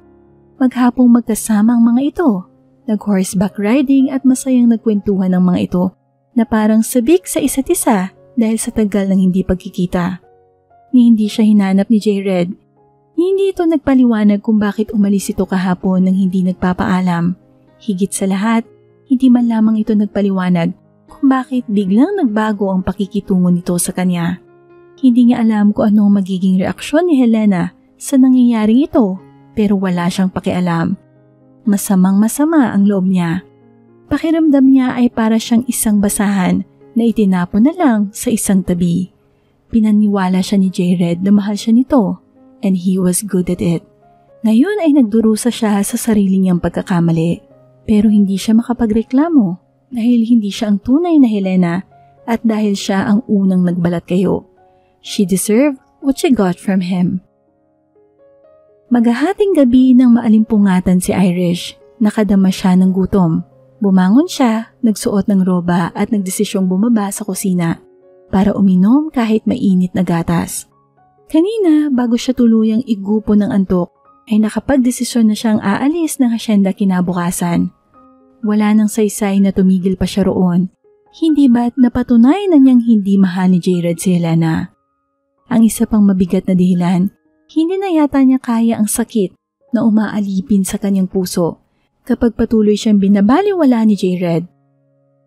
Maghapong magkasama ang mga ito. Nag-horseback riding at masayang nagkwentuhan ng mga ito na parang sabik sa isa't isa dahil sa tagal ng hindi pagkikita. Ni hindi siya hinanap ni Jared. Ni hindi ito nagpaliwanag kung bakit umalis ito kahapon nang hindi nagpapaalam. Higit sa lahat, hindi man lamang ito nagpaliwanag kung bakit biglang nagbago ang pakikitungo nito sa kanya. Hindi niya alam kung anong magiging reaksyon ni Helena sa nangyayaring ito, pero wala siyang pakialam. Masamang-masama ang loob niya. Pakiramdam niya ay para siyang isang basahan na itinapon na lang sa isang tabi. Pinaniwala siya ni Jared na mahal siya nito, and he was good at it. Ngayon ay nagdurusa siya sa sarili niyang pagkakamali, pero hindi siya makapagreklamo dahil hindi siya ang tunay na Helena at dahil siya ang unang nagbalat kayo. She deserved what she got from him. Maghahating gabi nang maalimpungatan si Irish. Nakadama siya ng gutom. Bumangon siya, nagsuot ng roba at nagdesisyong bumaba sa kusina para uminom kahit mainit na gatas. Kanina, bago siya tuluyang igupo ng antok, ay nakapagdesisyon na siyang aalis ng asyenda kinabukasan. Wala nang saysay na tumigil pa siya roon. Hindi ba't napatunay na niyang hindi mahal ni Jared si Helena? Ang isa pang mabigat na dahilan, hindi na yata niya kaya ang sakit na umaalipin sa kanyang puso kapag patuloy siyang binabaliwala ni Jared.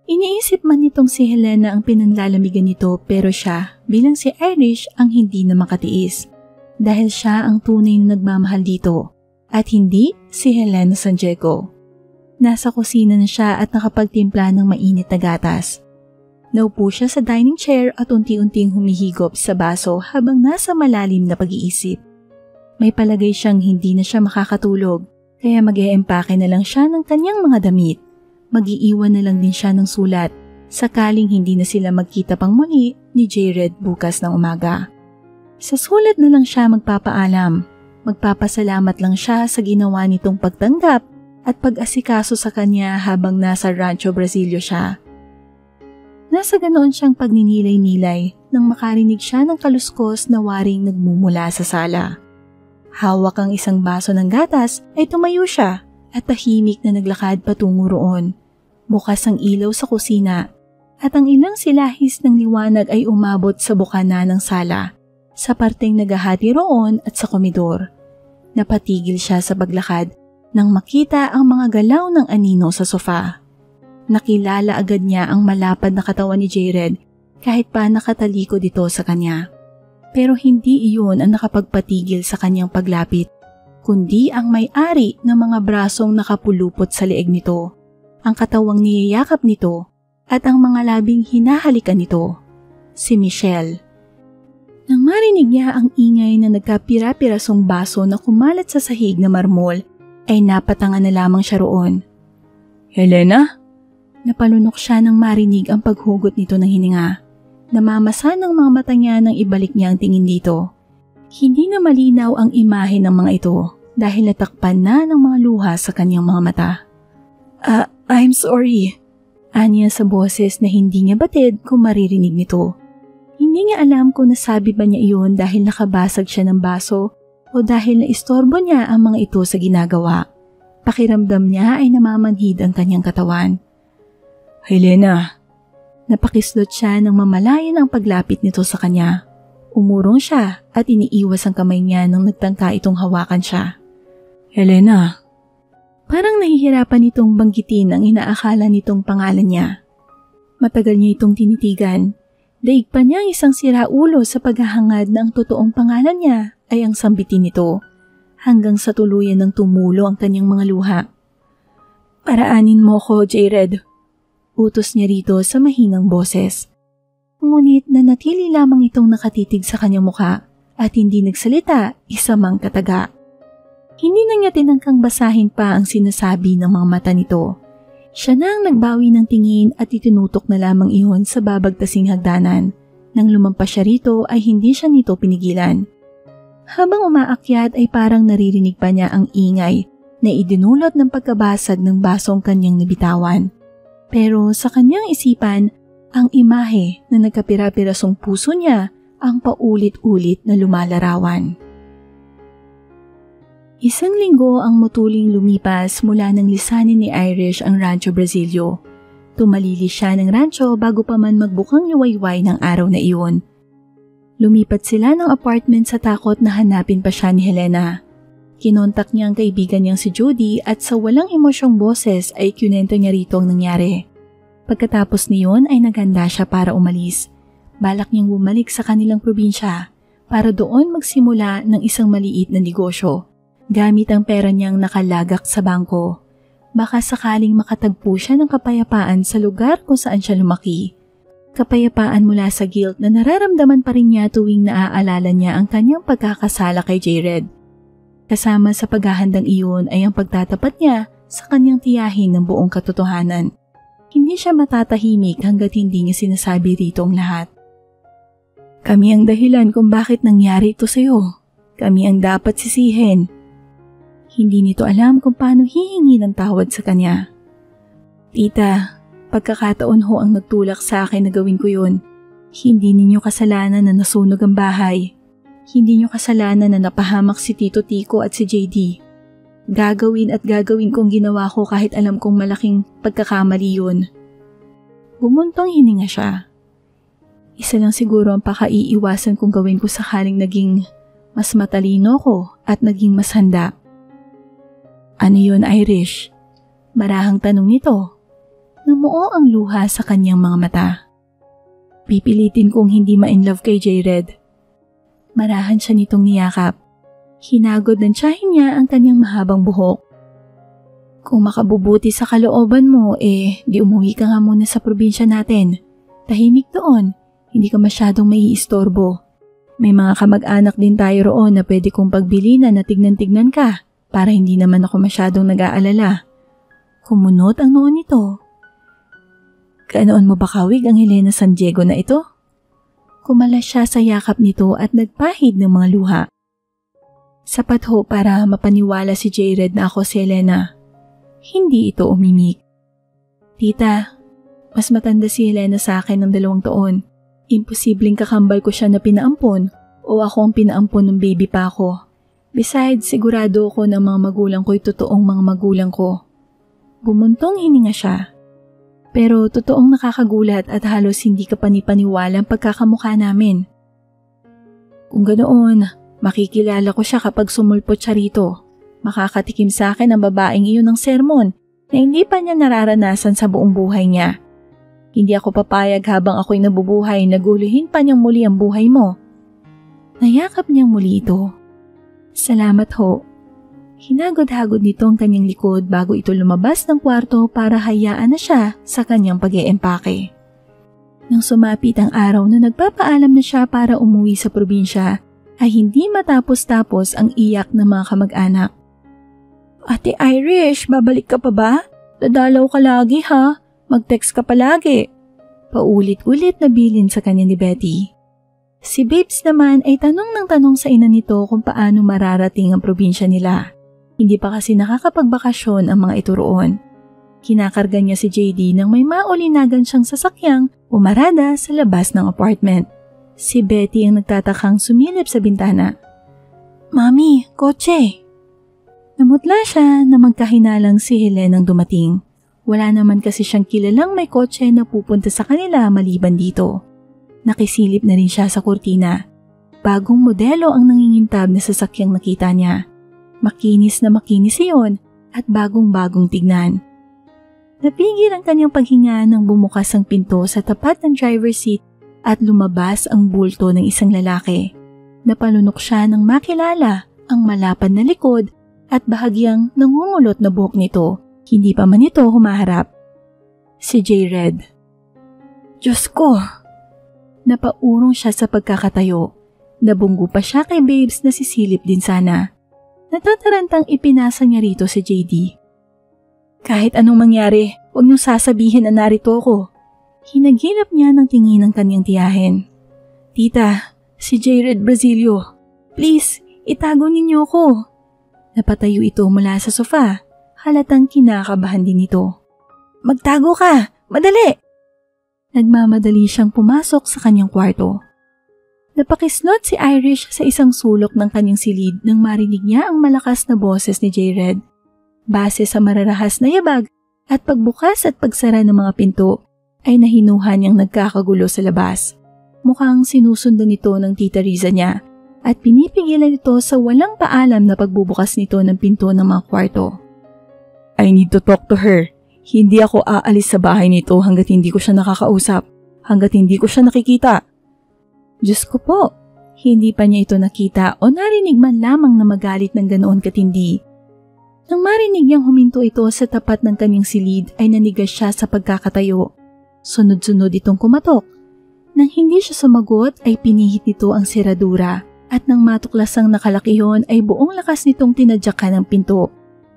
Iniisip man nitong si Helena ang pinanlalamigan nito pero siya bilang si Irish ang hindi na makatiis dahil siya ang tunay na nagmamahal dito at hindi si Helena San Diego. Nasa kusina na siya at nakapagtimpla ng mainit na gatas. Naupo siya sa dining chair at unti-unting humihigop sa baso habang nasa malalim na pag-iisip. May palagay siyang hindi na siya makakatulog, kaya mag-e-empake na lang siya ng kanyang mga damit. Mag-iiwan na lang din siya ng sulat, sakaling hindi na sila magkita pang muli ni Jared bukas ng umaga. Sa sulat na lang siya magpapaalam. Magpapasalamat lang siya sa ginawa nitong pagtanggap at pag-asikaso sa kanya habang nasa Rancho Brasilio siya. Nasa ganoon siyang pagninilay-nilay nang makarinig siya ng kaluskos na waring nagmumula sa sala. Hawak ang isang baso ng gatas ay tumayo siya at tahimik na naglakad patungo roon. Bukas ang ilaw sa kusina at ang ilang silahis ng liwanag ay umabot sa bukana ng sala, sa parteng naghahati roon at sa komedor. Napatigil siya sa paglakad nang makita ang mga galaw ng anino sa sofa. Nakilala agad niya ang malapad na katawan ni Jared kahit pa nakatalikod ito sa kanya. Pero hindi iyon ang nakapagpatigil sa kanyang paglapit, kundi ang may-ari ng mga brasong nakapulupot sa leeg nito, ang katawang niyayakap nito at ang mga labing hinahalikan nito, si Michelle. Nang marinig niya ang ingay na nagkapira-pirasong baso na kumalat sa sahig na marmol, ay napatangan na lamang siya roon. Helena? Napalunok siya nang marinig ang paghugot nito ng hininga. Namamasa ng mga mata niya nang ibalik niya ang tingin dito. Hindi na malinaw ang imahe ng mga ito dahil natakpan na ng mga luha sa kanyang mga mata. I'm sorry. Anya sa boses na hindi niya batid kung maririnig nito. Hindi niya alam kung nasabi ba niya iyon dahil nakabasag siya ng baso o dahil naistorbo niya ang mga ito sa ginagawa. Pakiramdam niya ay namamanhid ang kanyang katawan. Helena. Napakislot siya nang mamalayan ang paglapit nito sa kanya. Umurong siya at iniiwas ang kamay niya nang nagtangka itong hawakan siya. Helena. Parang nahihirapan itong banggitin ang inaakala nitong pangalan niya. Matagal niya itong tinitigan. Daig pa niya ang isang siraulo sa paghahangad na ang totoong pangalan niya ay ang sambitin nito, hanggang sa tuluyan ng tumulo ang kanyang mga luha. Paraanin mo ko, Jared. Utos niya rito sa mahinang boses. Ngunit nanatili lamang itong nakatitig sa kanyang mukha at hindi nagsalita isa mang kataga. Hindi na niya tinangkang basahin pa ang sinasabi ng mga mata nito. Siya na ang nagbawi ng tingin at itinutok na lamang iyon sa babagtasing hagdanan. Nang lumampas siya rito ay hindi siya nito pinigilan. Habang umaakyat ay parang naririnig pa niya ang ingay na idinulot ng pagkabasag ng basong kanyang nabitawan. Pero sa kanyang isipan, ang imahe na nagkapira-pirasong puso niya ang paulit-ulit na lumalarawan. Isang linggo ang mutuling lumipas mula nang lisanin ni Irish ang Rancho Brasilio. Tumalili siya ng rancho bago pa man magbukang liwayway ng araw na iyon. Lumipat sila ng apartment sa takot na hanapin pa siya ni Helena. Kinontak niya ang kaibigan niyang si Judy at sa walang emosyong boses ay kinwento niya rito ang nangyari. Pagkatapos niyon ay naghanda siya para umalis. Balak niyang bumalik sa kanilang probinsya para doon magsimula ng isang maliit na negosyo. Gamit ang pera niyang nakalagak sa bangko. Baka sakaling makatagpo siya ng kapayapaan sa lugar kung saan siya lumaki. Kapayapaan mula sa guilt na nararamdaman pa rin niya tuwing naaalala niya ang kanyang pagkakasala kay Jared. Kasama sa paghahandang iyon ay ang pagtatapat niya sa kanyang tiyahin ng buong katotohanan. Hindi siya matatahimik hanggat hindi niya sinasabi rito ang lahat. Kami ang dahilan kung bakit nangyari ito sa'yo. Kami ang dapat sisihin. Hindi nito alam kung paano hihingi ng tawad sa kanya. Tita, pagkakataon ho ang nagtulak sa akin na gawin ko yun. Hindi ninyo kasalanan na nasunog ang bahay. Hindi niyo kasalanan na napahamak si Tito Tico at si JD. Gagawin kong ginawa ko kahit alam kong malaking pagkakamali yun. Bumuntong hininga siya. Isa lang siguro ang pakaiiwasan kong gawin ko sakaling naging mas matalino ko at naging mas handa. Ano yun, Irish? Marahang tanong nito. Namuo ang luha sa kanyang mga mata. Pipilitin kong hindi ma-inlove kay Jared. Marahan siya nitong niyakap. Hinagod ng tiyahin niya ang kanyang mahabang buhok. Kung makabubuti sa kalooban mo, di umuwi ka nga muna sa probinsya natin. Tahimik doon, hindi ka masyadong maiistorbo. May mga kamag-anak din tayo roon na pwede kong pagbilinan na tignan-tignan ka. Para hindi naman ako masyadong nag-aalala. Kumunot ang noon nito. Ganoon mo ba kawig ang Helena San Diego na ito? Kumalas siya sa yakap nito at nagpahid ng mga luha. Sapat ho para mapaniwala si Jared na ako si Helena. Hindi ito umimik. Tita, mas matanda si Helena sa akin ng 2 taon. Imposibleng kakambal ko siya na pinaampon o ako ang pinaampon ng baby pa ako. Besides, sigurado ako na mga magulang ko'y totoong mga magulang ko. Bumuntong hininga siya. Pero totoong nakakagulat at halos hindi ka panipaniwala ang pagkakamukha namin. Kung ganoon, makikilala ko siya kapag sumulpot siya rito. Makakatikim sa akin ang babaeng iyon ng sermon na hindi pa niya nararanasan sa buong buhay niya. Hindi ako papayag habang ako'y nabubuhay na guluhin pa niyang muli ang buhay mo. Nayakap niyang muli ito. Salamat ho. Hinagod-hagod nito ang kanyang likod bago ito lumabas ng kwarto para hayaan na siya sa kanyang pag-eempake. Nang sumapit ang araw na nagpapaalam na siya para umuwi sa probinsya, ay hindi matapos-tapos ang iyak ng mga kamag-anak. Ate Irish, babalik ka pa ba? Dadalaw ka lagi ha? Mag-text ka palagi. Paulit-ulit na bilin sa kanya ni Betty. Si Babes naman ay tanong ng tanong sa ina nito kung paano mararating ang probinsya nila. Hindi pa kasi nakakapagbakasyon ang mga ito roon. Kinakarga niya si JD nang may maulinagan siyang sasakyang umarada sa labas ng apartment. Si Betty ang nagtatakang sumilip sa bintana. Mami, kotse! Namutla siya na magkahinalang si Helen ang dumating. Wala naman kasi siyang kilalang may kotse na pupunta sa kanila maliban dito. Nakisilip na rin siya sa kurtina. Bagong modelo ang nangingintab na sasakyang nakita niya. Makinis na makinis iyon at bagong-bagong tignan. Napigil ang kanyang paghinga nang bumukas ang pinto sa tapat ng driver's seat at lumabas ang bulto ng isang lalaki. Napalunok siya nang makilala ang malapad na likod at bahagyang nangungulot na buhok nito. Hindi pa man ito humaharap. Si Jared. Diyos ko! Napaurong siya sa pagkakatayo. Nabunggo pa siya kay Babes na sisilip din sana. Natatarantang ipinasa niya rito si JD. Kahit anong mangyari, huwag niyong sasabihin na narito ako. Hinagilap niya ng tingin ng kanyang tiyahin. Tita, si Jared Brasilio. Please, itago ninyo ako. Napatayo ito mula sa sofa. Halatang kinakabahan din ito. Magtago ka! Madali! Nagmamadali siyang pumasok sa kanyang kwarto. Napakislot si Irish sa isang sulok ng kanyang silid nang marinig niya ang malakas na boses ni Jared. Base sa mararahas na yabag at pagbukas at pagsara ng mga pinto, ay nahinuhan niyang nagkakagulo sa labas. Mukhang sinusundan nito ng tita Riza niya at pinipigilan ito sa walang paalam na pagbubukas nito ng pinto ng mga kwarto. I need to talk to her. Hindi ako aalis sa bahay nito hanggat hindi ko siya nakakausap, hanggat hindi ko siya nakikita. Diyos ko po, hindi pa niya ito nakita o narinig man lamang na magalit ng ganoon katindi. Nang marinig niyang huminto ito sa tapat ng kanyang silid ay nanigas siya sa pagkakatayo. Sunod-sunod itong kumatok. Nang hindi siya sumagot ay pinihit nito ang seradura at nang matuklasang nakalaki yun ay buong lakas nitong tinadyakan ng pinto.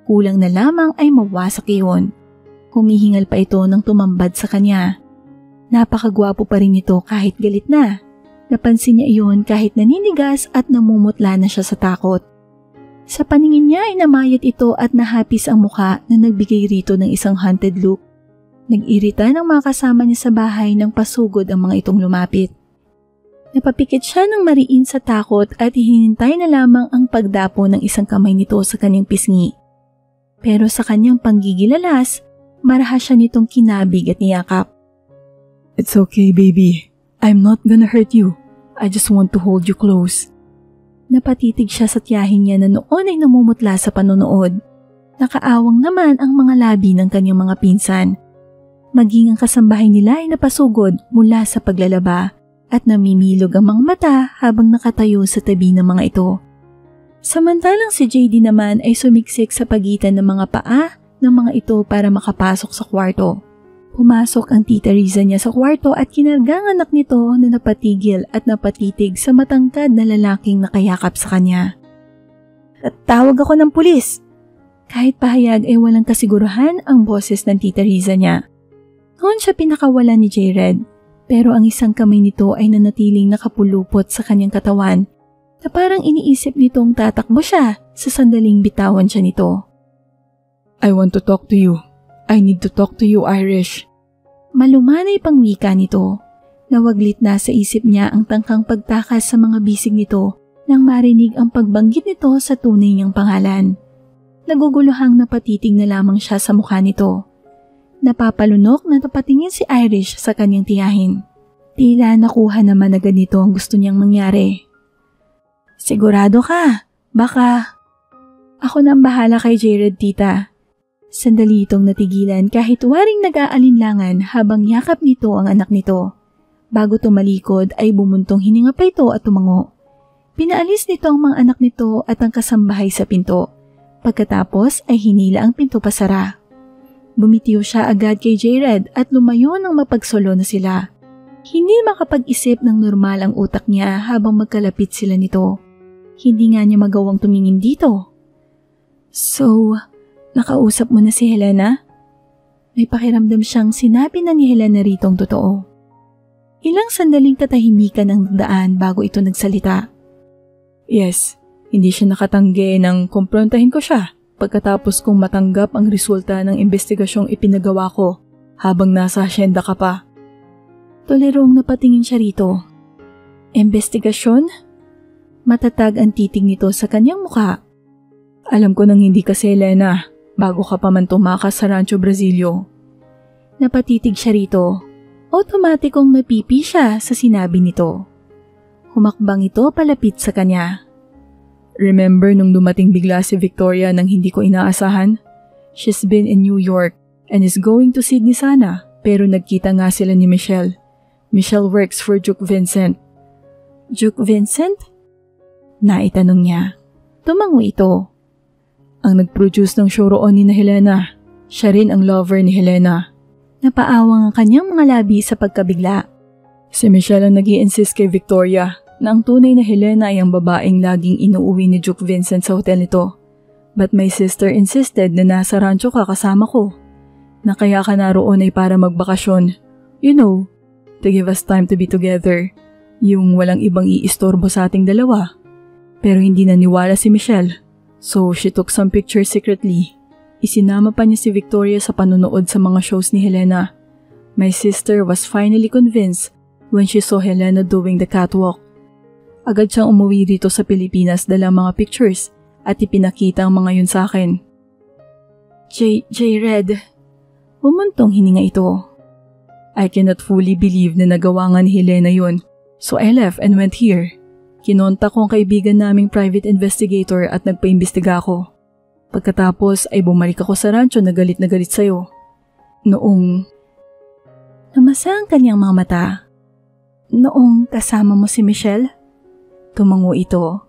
Kulang na lamang ay mawasak iyon. Humihingal pa ito nang tumambad sa kanya. Napakagwapo pa rin ito kahit galit na. Napansin niya iyon kahit naninigas at namumutla na siya sa takot. Sa paningin niya ay namayat ito at nahapis ang muka na nagbigay rito ng isang haunted look. Nag-irita ng mga kasama niya sa bahay nang pasugod ang mga itong lumapit. Napapikit siya ng mariin sa takot at hinintay na lamang ang pagdapo ng isang kamay nito sa kanyang pisngi. Pero sa kanyang panggigilalas, marahas siya nitong kinabig at niyakap. It's okay, baby. I'm not gonna hurt you. I just want to hold you close. Napatitig siya sa tiyahin niya na noon ay namumutla sa panonood. Nakaawang naman ang mga labi ng kanyang mga pinsan. Maging ang kasambahay nila ay napasugod mula sa paglalaba at namimilog ang mga mata habang nakatayo sa tabi ng mga ito. Samantalang si JD naman ay sumiksik sa pagitan ng mga paa ng mga ito para makapasok sa kwarto. Pumasok ang tita Riza niya sa kwarto at kinarga ang anak nito na napatigil at napatitig sa matangkad na lalaking nakayakap sa kanya. Tawag ako ng pulis! Kahit pahayag ay walang kasiguruhan ang boses ng tita Riza niya. Noon siya pinakawalan ni Jared, pero ang isang kamay nito ay nanatiling nakapulupot sa kanyang katawan na parang iniisip nitong tatakbo siya sa sandaling bitawan siya nito. I want to talk to you. I need to talk to you, Irish. Malumanay pang wika nito. Nawaglit na sa isip niya ang tangkang pagtakas sa mga bisig nito nang marinig ang pagbanggit nito sa tunay niyang pangalan. Naguguluhang napatitig na lamang siya sa mukha nito. Napapalunok na napatingin si Irish sa kanyang tiyahin. Tila nakuha naman na ganito ang gusto niyang mangyari. Sigurado ka? Baka... Ako nang bahala kay Jared, tita. Sandali itong natigilan kahit waring nag-aalinlangan habang yakap nito ang anak nito. Bago tumalikod ay bumuntong hininga pa ito at tumango. Pinaalis nito ang mga anak nito at ang kasambahay sa pinto. Pagkatapos ay hinila ang pinto pasara. Bumitiw siya agad kay Jared at lumayo nang mapagsolo na sila. Hindi makapag-isip ng normal ang utak niya habang magkalapit sila nito. Hindi nga niya magawang tumingin dito. So, nakausap mo na si Helena? May pakiramdam siyang sinabi na ni Helena ritong totoo. Ilang sandaling katahimikan ang daan bago ito nagsalita. Yes, hindi siya nakatanggi nang kumprontahin ko siya pagkatapos kong matanggap ang resulta ng investigasyong ipinagawa ko habang nasa asyenda ka pa. Tolerong napatingin siya rito. Investigasyon? Matatag ang titig nito sa kanyang mukha. Alam ko nang hindi ka si Helena bago ka pa man tumakas sa Rancho Brasilio. Napatitig siya rito. Otomatikong napipi siya sa sinabi nito. Humakbang ito palapit sa kanya. Remember nung dumating bigla si Victoria nang hindi ko inaasahan? She's been in New York and is going to Sydney sana pero nagkita nga sila ni Michelle. Michelle works for Duke Vincent. Duke Vincent? Naitanong niya. Tumango ito. Ang nag-produce ng show roon ni Helena. Siya rin ang lover ni Helena. Napaawang ang kanyang mga labi sa pagkabigla. Si Michelle ang nag-i-insist kay Victoria na ang tunay na Helena ay ang babaeng laging inuuwi ni Duke Vincent sa hotel nito. But my sister insisted na nasa rancho ka kasama ko. Na kaya ka naroon ay para magbakasyon. You know, to give us time to be together. Yung walang ibang iistorbo sa ating dalawa. Pero hindi naniwala si Michelle. So she took some pictures secretly. Isinama pa niya si Victoria sa panonood sa mga shows ni Helena. My sister was finally convinced when she saw Helena doing the catwalk. Agad siyang umuwi dito sa Pilipinas dala mga pictures at ipinakita ang mga yun sa akin. J-Red, bumuntong hininga ito. I cannot fully believe na nagawa nga ni Helena yun. So I left and went here. Kinontak ko ang kaibigan naming private investigator at nagpaimbestiga ako. Pagkatapos ay bumalik ako sa rancho na galit sa'yo. Noong... Namasa ang kanyang mga mata. Noong kasama mo si Michelle? Tumango ito.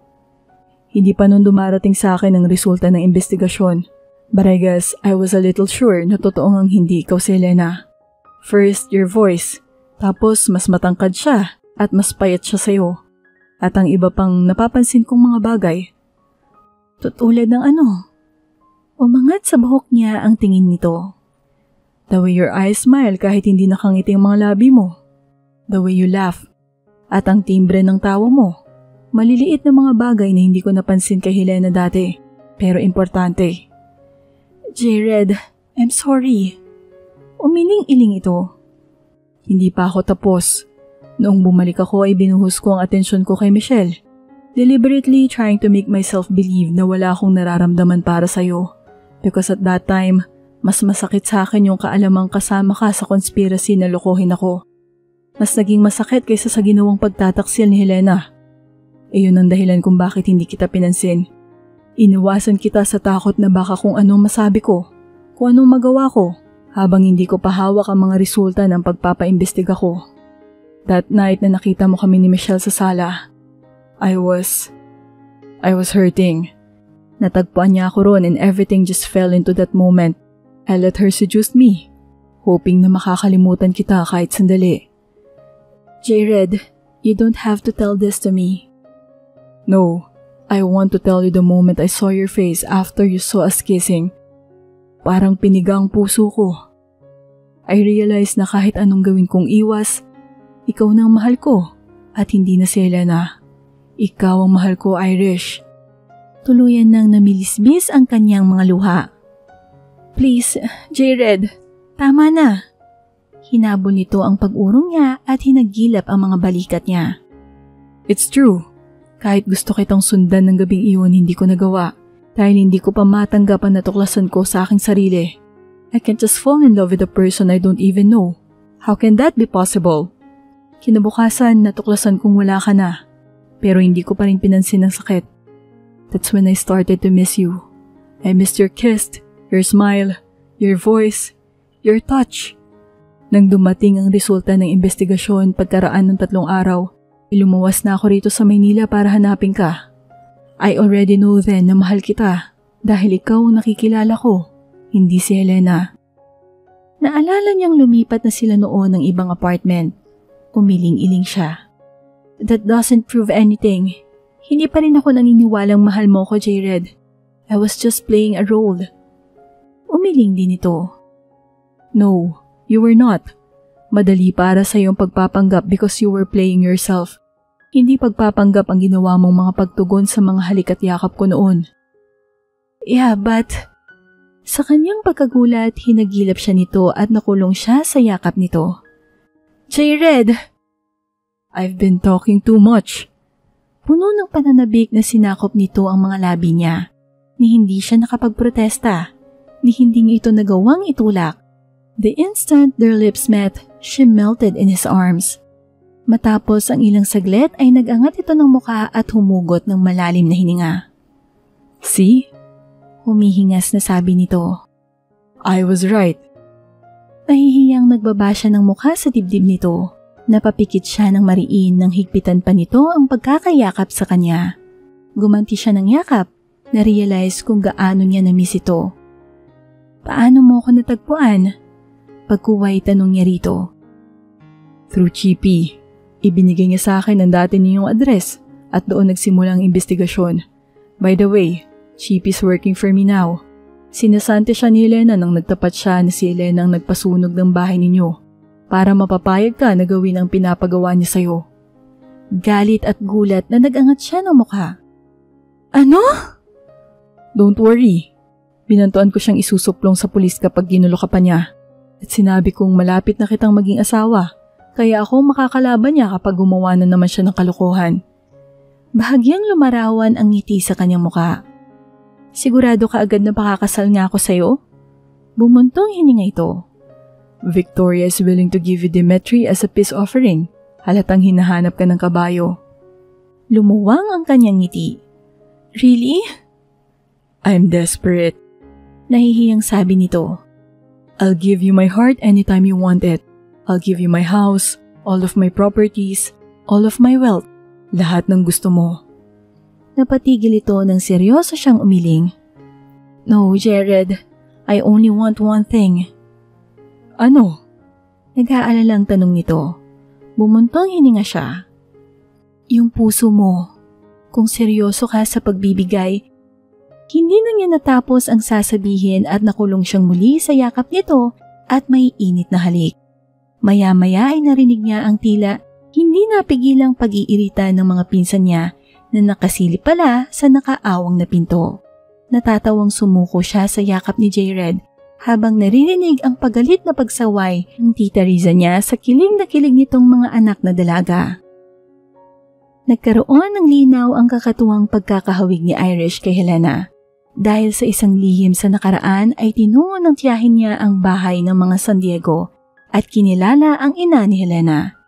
Hindi pa nun dumarating sa akin ang resulta ng investigasyon. But I guess I was a little sure na totoo ngang hindi ikaw si Helena. First, your voice. Tapos mas matangkad siya at mas payat siya sa'yo. At ang iba pang napapansin kong mga bagay. Tutulad ng ano? Umangat sa buhok niya ang tingin nito. The way your eyes smile kahit hindi nakangiti ang mga labi mo. The way you laugh. At ang timbre ng tawa mo. Maliliit na mga bagay na hindi ko napansin kay Helena dati. Pero importante. J-Red, I'm sorry. Umiling-iling ito. Hindi pa ako tapos. Noong bumalik ako ay binuhos ko ang atensyon ko kay Michelle. Deliberately trying to make myself believe na wala akong nararamdaman para sa'yo. Because at that time, mas masakit sa akin yung kaalamang kasama ka sa conspiracy na lokohin ako. Mas naging masakit kaysa sa ginawang pagtataksil ni Helena. Iyon ang dahilan kung bakit hindi kita pinansin. Iniwasan kita sa takot na baka kung anong masabi ko, kung anong magawa ko, habang hindi ko pahawak ang mga resulta ng pagpapaimbestiga ko. That night na nakita mo kami ni Michelle sa sala, I was hurting. Natagpuan niya ako ron and everything just fell into that moment. I let her seduce me, hoping na makakalimutan kita kahit sandali. J-Red, you don't have to tell this to me. No. I want to tell you the moment I saw your face after you saw us kissing. Parang piniga ang puso ko. I realized na kahit anong gawin kong iwas, ikaw na ang mahal ko at hindi na si Helena. Ikaw ang mahal ko, Irish. Tuluyan nang namilisbis ang kanyang mga luha. Please, J-Red, tama na. Hinabol nito ang pag-urong niya at hinagilap ang mga balikat niya. It's true. Kahit gusto kitang sundan ng gabing iyon, hindi ko nagawa dahil hindi ko pa matanggap ang natuklasan ko sa aking sarili. I can't just fall in love with a person I don't even know. How can that be possible? Kinabukasan, natuklasan kong wala ka na, pero hindi ko pa rin pinansin ang sakit. That's when I started to miss you. I missed your kiss, your smile, your voice, your touch. Nang dumating ang resulta ng investigasyon pagkaraan ng 3 araw, lumuwas na ako rito sa Maynila para hanapin ka. I already know then na mahal kita dahil ikaw ang nakikilala ko, hindi si Helena. Naalala niyang lumipat na sila noon ng ibang apartment. Umiling-iling siya. That doesn't prove anything. Hindi pa rin ako naniniwalang mahal mo ko, J-Red. I was just playing a role. Umiling din ito. No, you were not. Madali para sa iyong pagpapanggap because you were playing yourself. Hindi pagpapanggap ang ginawa mong mga pagtugon sa mga halik at yakap ko noon. Yeah, but... Sa kanyang pagkagulat, hinagilap siya nito at nakulong siya sa yakap nito. J-Red! I've been talking too much. Puno ng pananabik na sinakop nito ang mga labi niya. Ni hindi siya nakapagprotesta. Ni hindi niya ito nagawang itulak. The instant their lips met, she melted in his arms. Matapos ang ilang saglit ay nag-angat ito ng muka at humugot ng malalim na hininga. See? Humihingas na sabi nito. I was right. Nahihiyang nagbaba siya ng mukha sa dibdib nito. Napapikit siya ng mariin nang higpitan pa nito ang pagkakayakap sa kanya. Gumanti siya ng yakap, na-realize kung gaano niya na-miss ito. Paano mo ako natagpuan? Pagkuway tanong niya rito. Through Chippy. Ibinigay niya sa akin ang dati niyong address at doon nagsimula ang investigasyon. By the way, Chippy's working for me now. Sinasante siya ni Helena nang nagtapat siya na si Helena ang nagpasunog ng bahay ninyo para mapapayag ka na gawin ang pinapagawa niya sa'yo. Galit at gulat na nag-angat siya ng mukha. Ano? Don't worry. Binantuan ko siyang isusuplong sa pulis kapag ginulo ka pa niya. At sinabi kong malapit na kitang maging asawa, kaya ako makakalaban niya kapag gumawa na naman siya ng kalokohan. Bahagyang lumarawan ang ngiti sa kanyang muka. Sigurado ka agad na pakakasal nga ako sa'yo? Bumuntong hininga ito. Victoria is willing to give you Dimitri as a peace offering. Halatang hinahanap ka ng kabayo. Lumuwang ang kanyang ngiti. Really? I'm desperate. Nahihiyang sabi nito. I'll give you my heart anytime you want it. I'll give you my house, all of my properties, all of my wealth. Lahat ng gusto mo. Napatigil ito nang seryoso siyang umiling. No, Jared. I only want one thing. Ano? Nag-aalalang tanong nito. Bumuntong hininga siya. Yung puso mo. Kung seryoso ka sa pagbibigay, hindi na niya natapos ang sasabihin at nakulong siyang muli sa yakap nito at may init na halik. Maya-maya ay narinig niya ang tila hindi napigilang pag-iirita ng mga pinsan niya na nakasilip pala sa nakaawang na pinto. Natatawang sumuko siya sa yakap ni Jared habang naririnig ang pagalit na pagsaway ng tita Riza niya sa kilig na kilig nitong mga anak na dalaga. Nagkaroon ng linaw ang kakatuwang pagkakahawig ni Irish kay Helena. Dahil sa isang lihim sa nakaraan ay tinungo ng tiyahin niya ang bahay ng mga San Diego at kinilala ang ina ni Helena.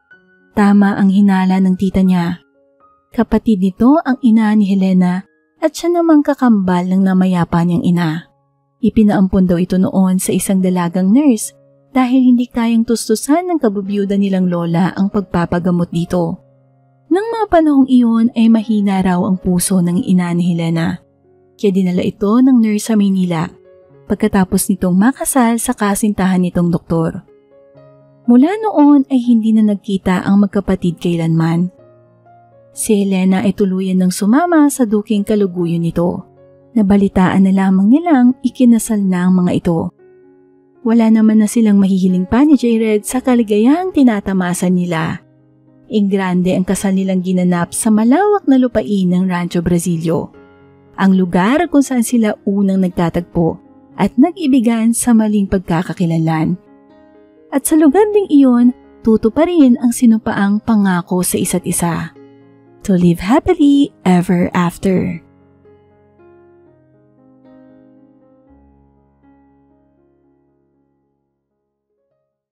Tama ang hinala ng tita niya. Kapatid nito ang ina ni Helena at siya namang kakambal ng namayapa niyang ina. Ipinaampon daw ito noon sa isang dalagang nurse dahil hindi kayang tustusan ng kabubiyuda nilang lola ang pagpapagamot dito. Nang mga panahong iyon ay mahina raw ang puso ng ina ni Helena. Kaya dinala ito ng nurse sa Maynila pagkatapos nitong makasal sa kasintahan nitong doktor. Mula noon ay hindi na nagkita ang magkapatid kailanman. Si Helena ay tuluyan ng sumama sa duking kaluguyan nito. Nabalitaan na lamang nilang ikinasal na ang mga ito. Wala naman na silang mahihiling pa ni Jared sa kaligayahang tinatamasan nila. Ingrande ang kasal nilang ginanap sa malawak na lupain ng Rancho Brasilio. Ang lugar kung saan sila unang nagtatagpo at nag-ibigan sa maling pagkakakilanlan. At sa lugar ding iyon, tutuparin ang sinupaang pangako sa isa't isa. To live happily ever after.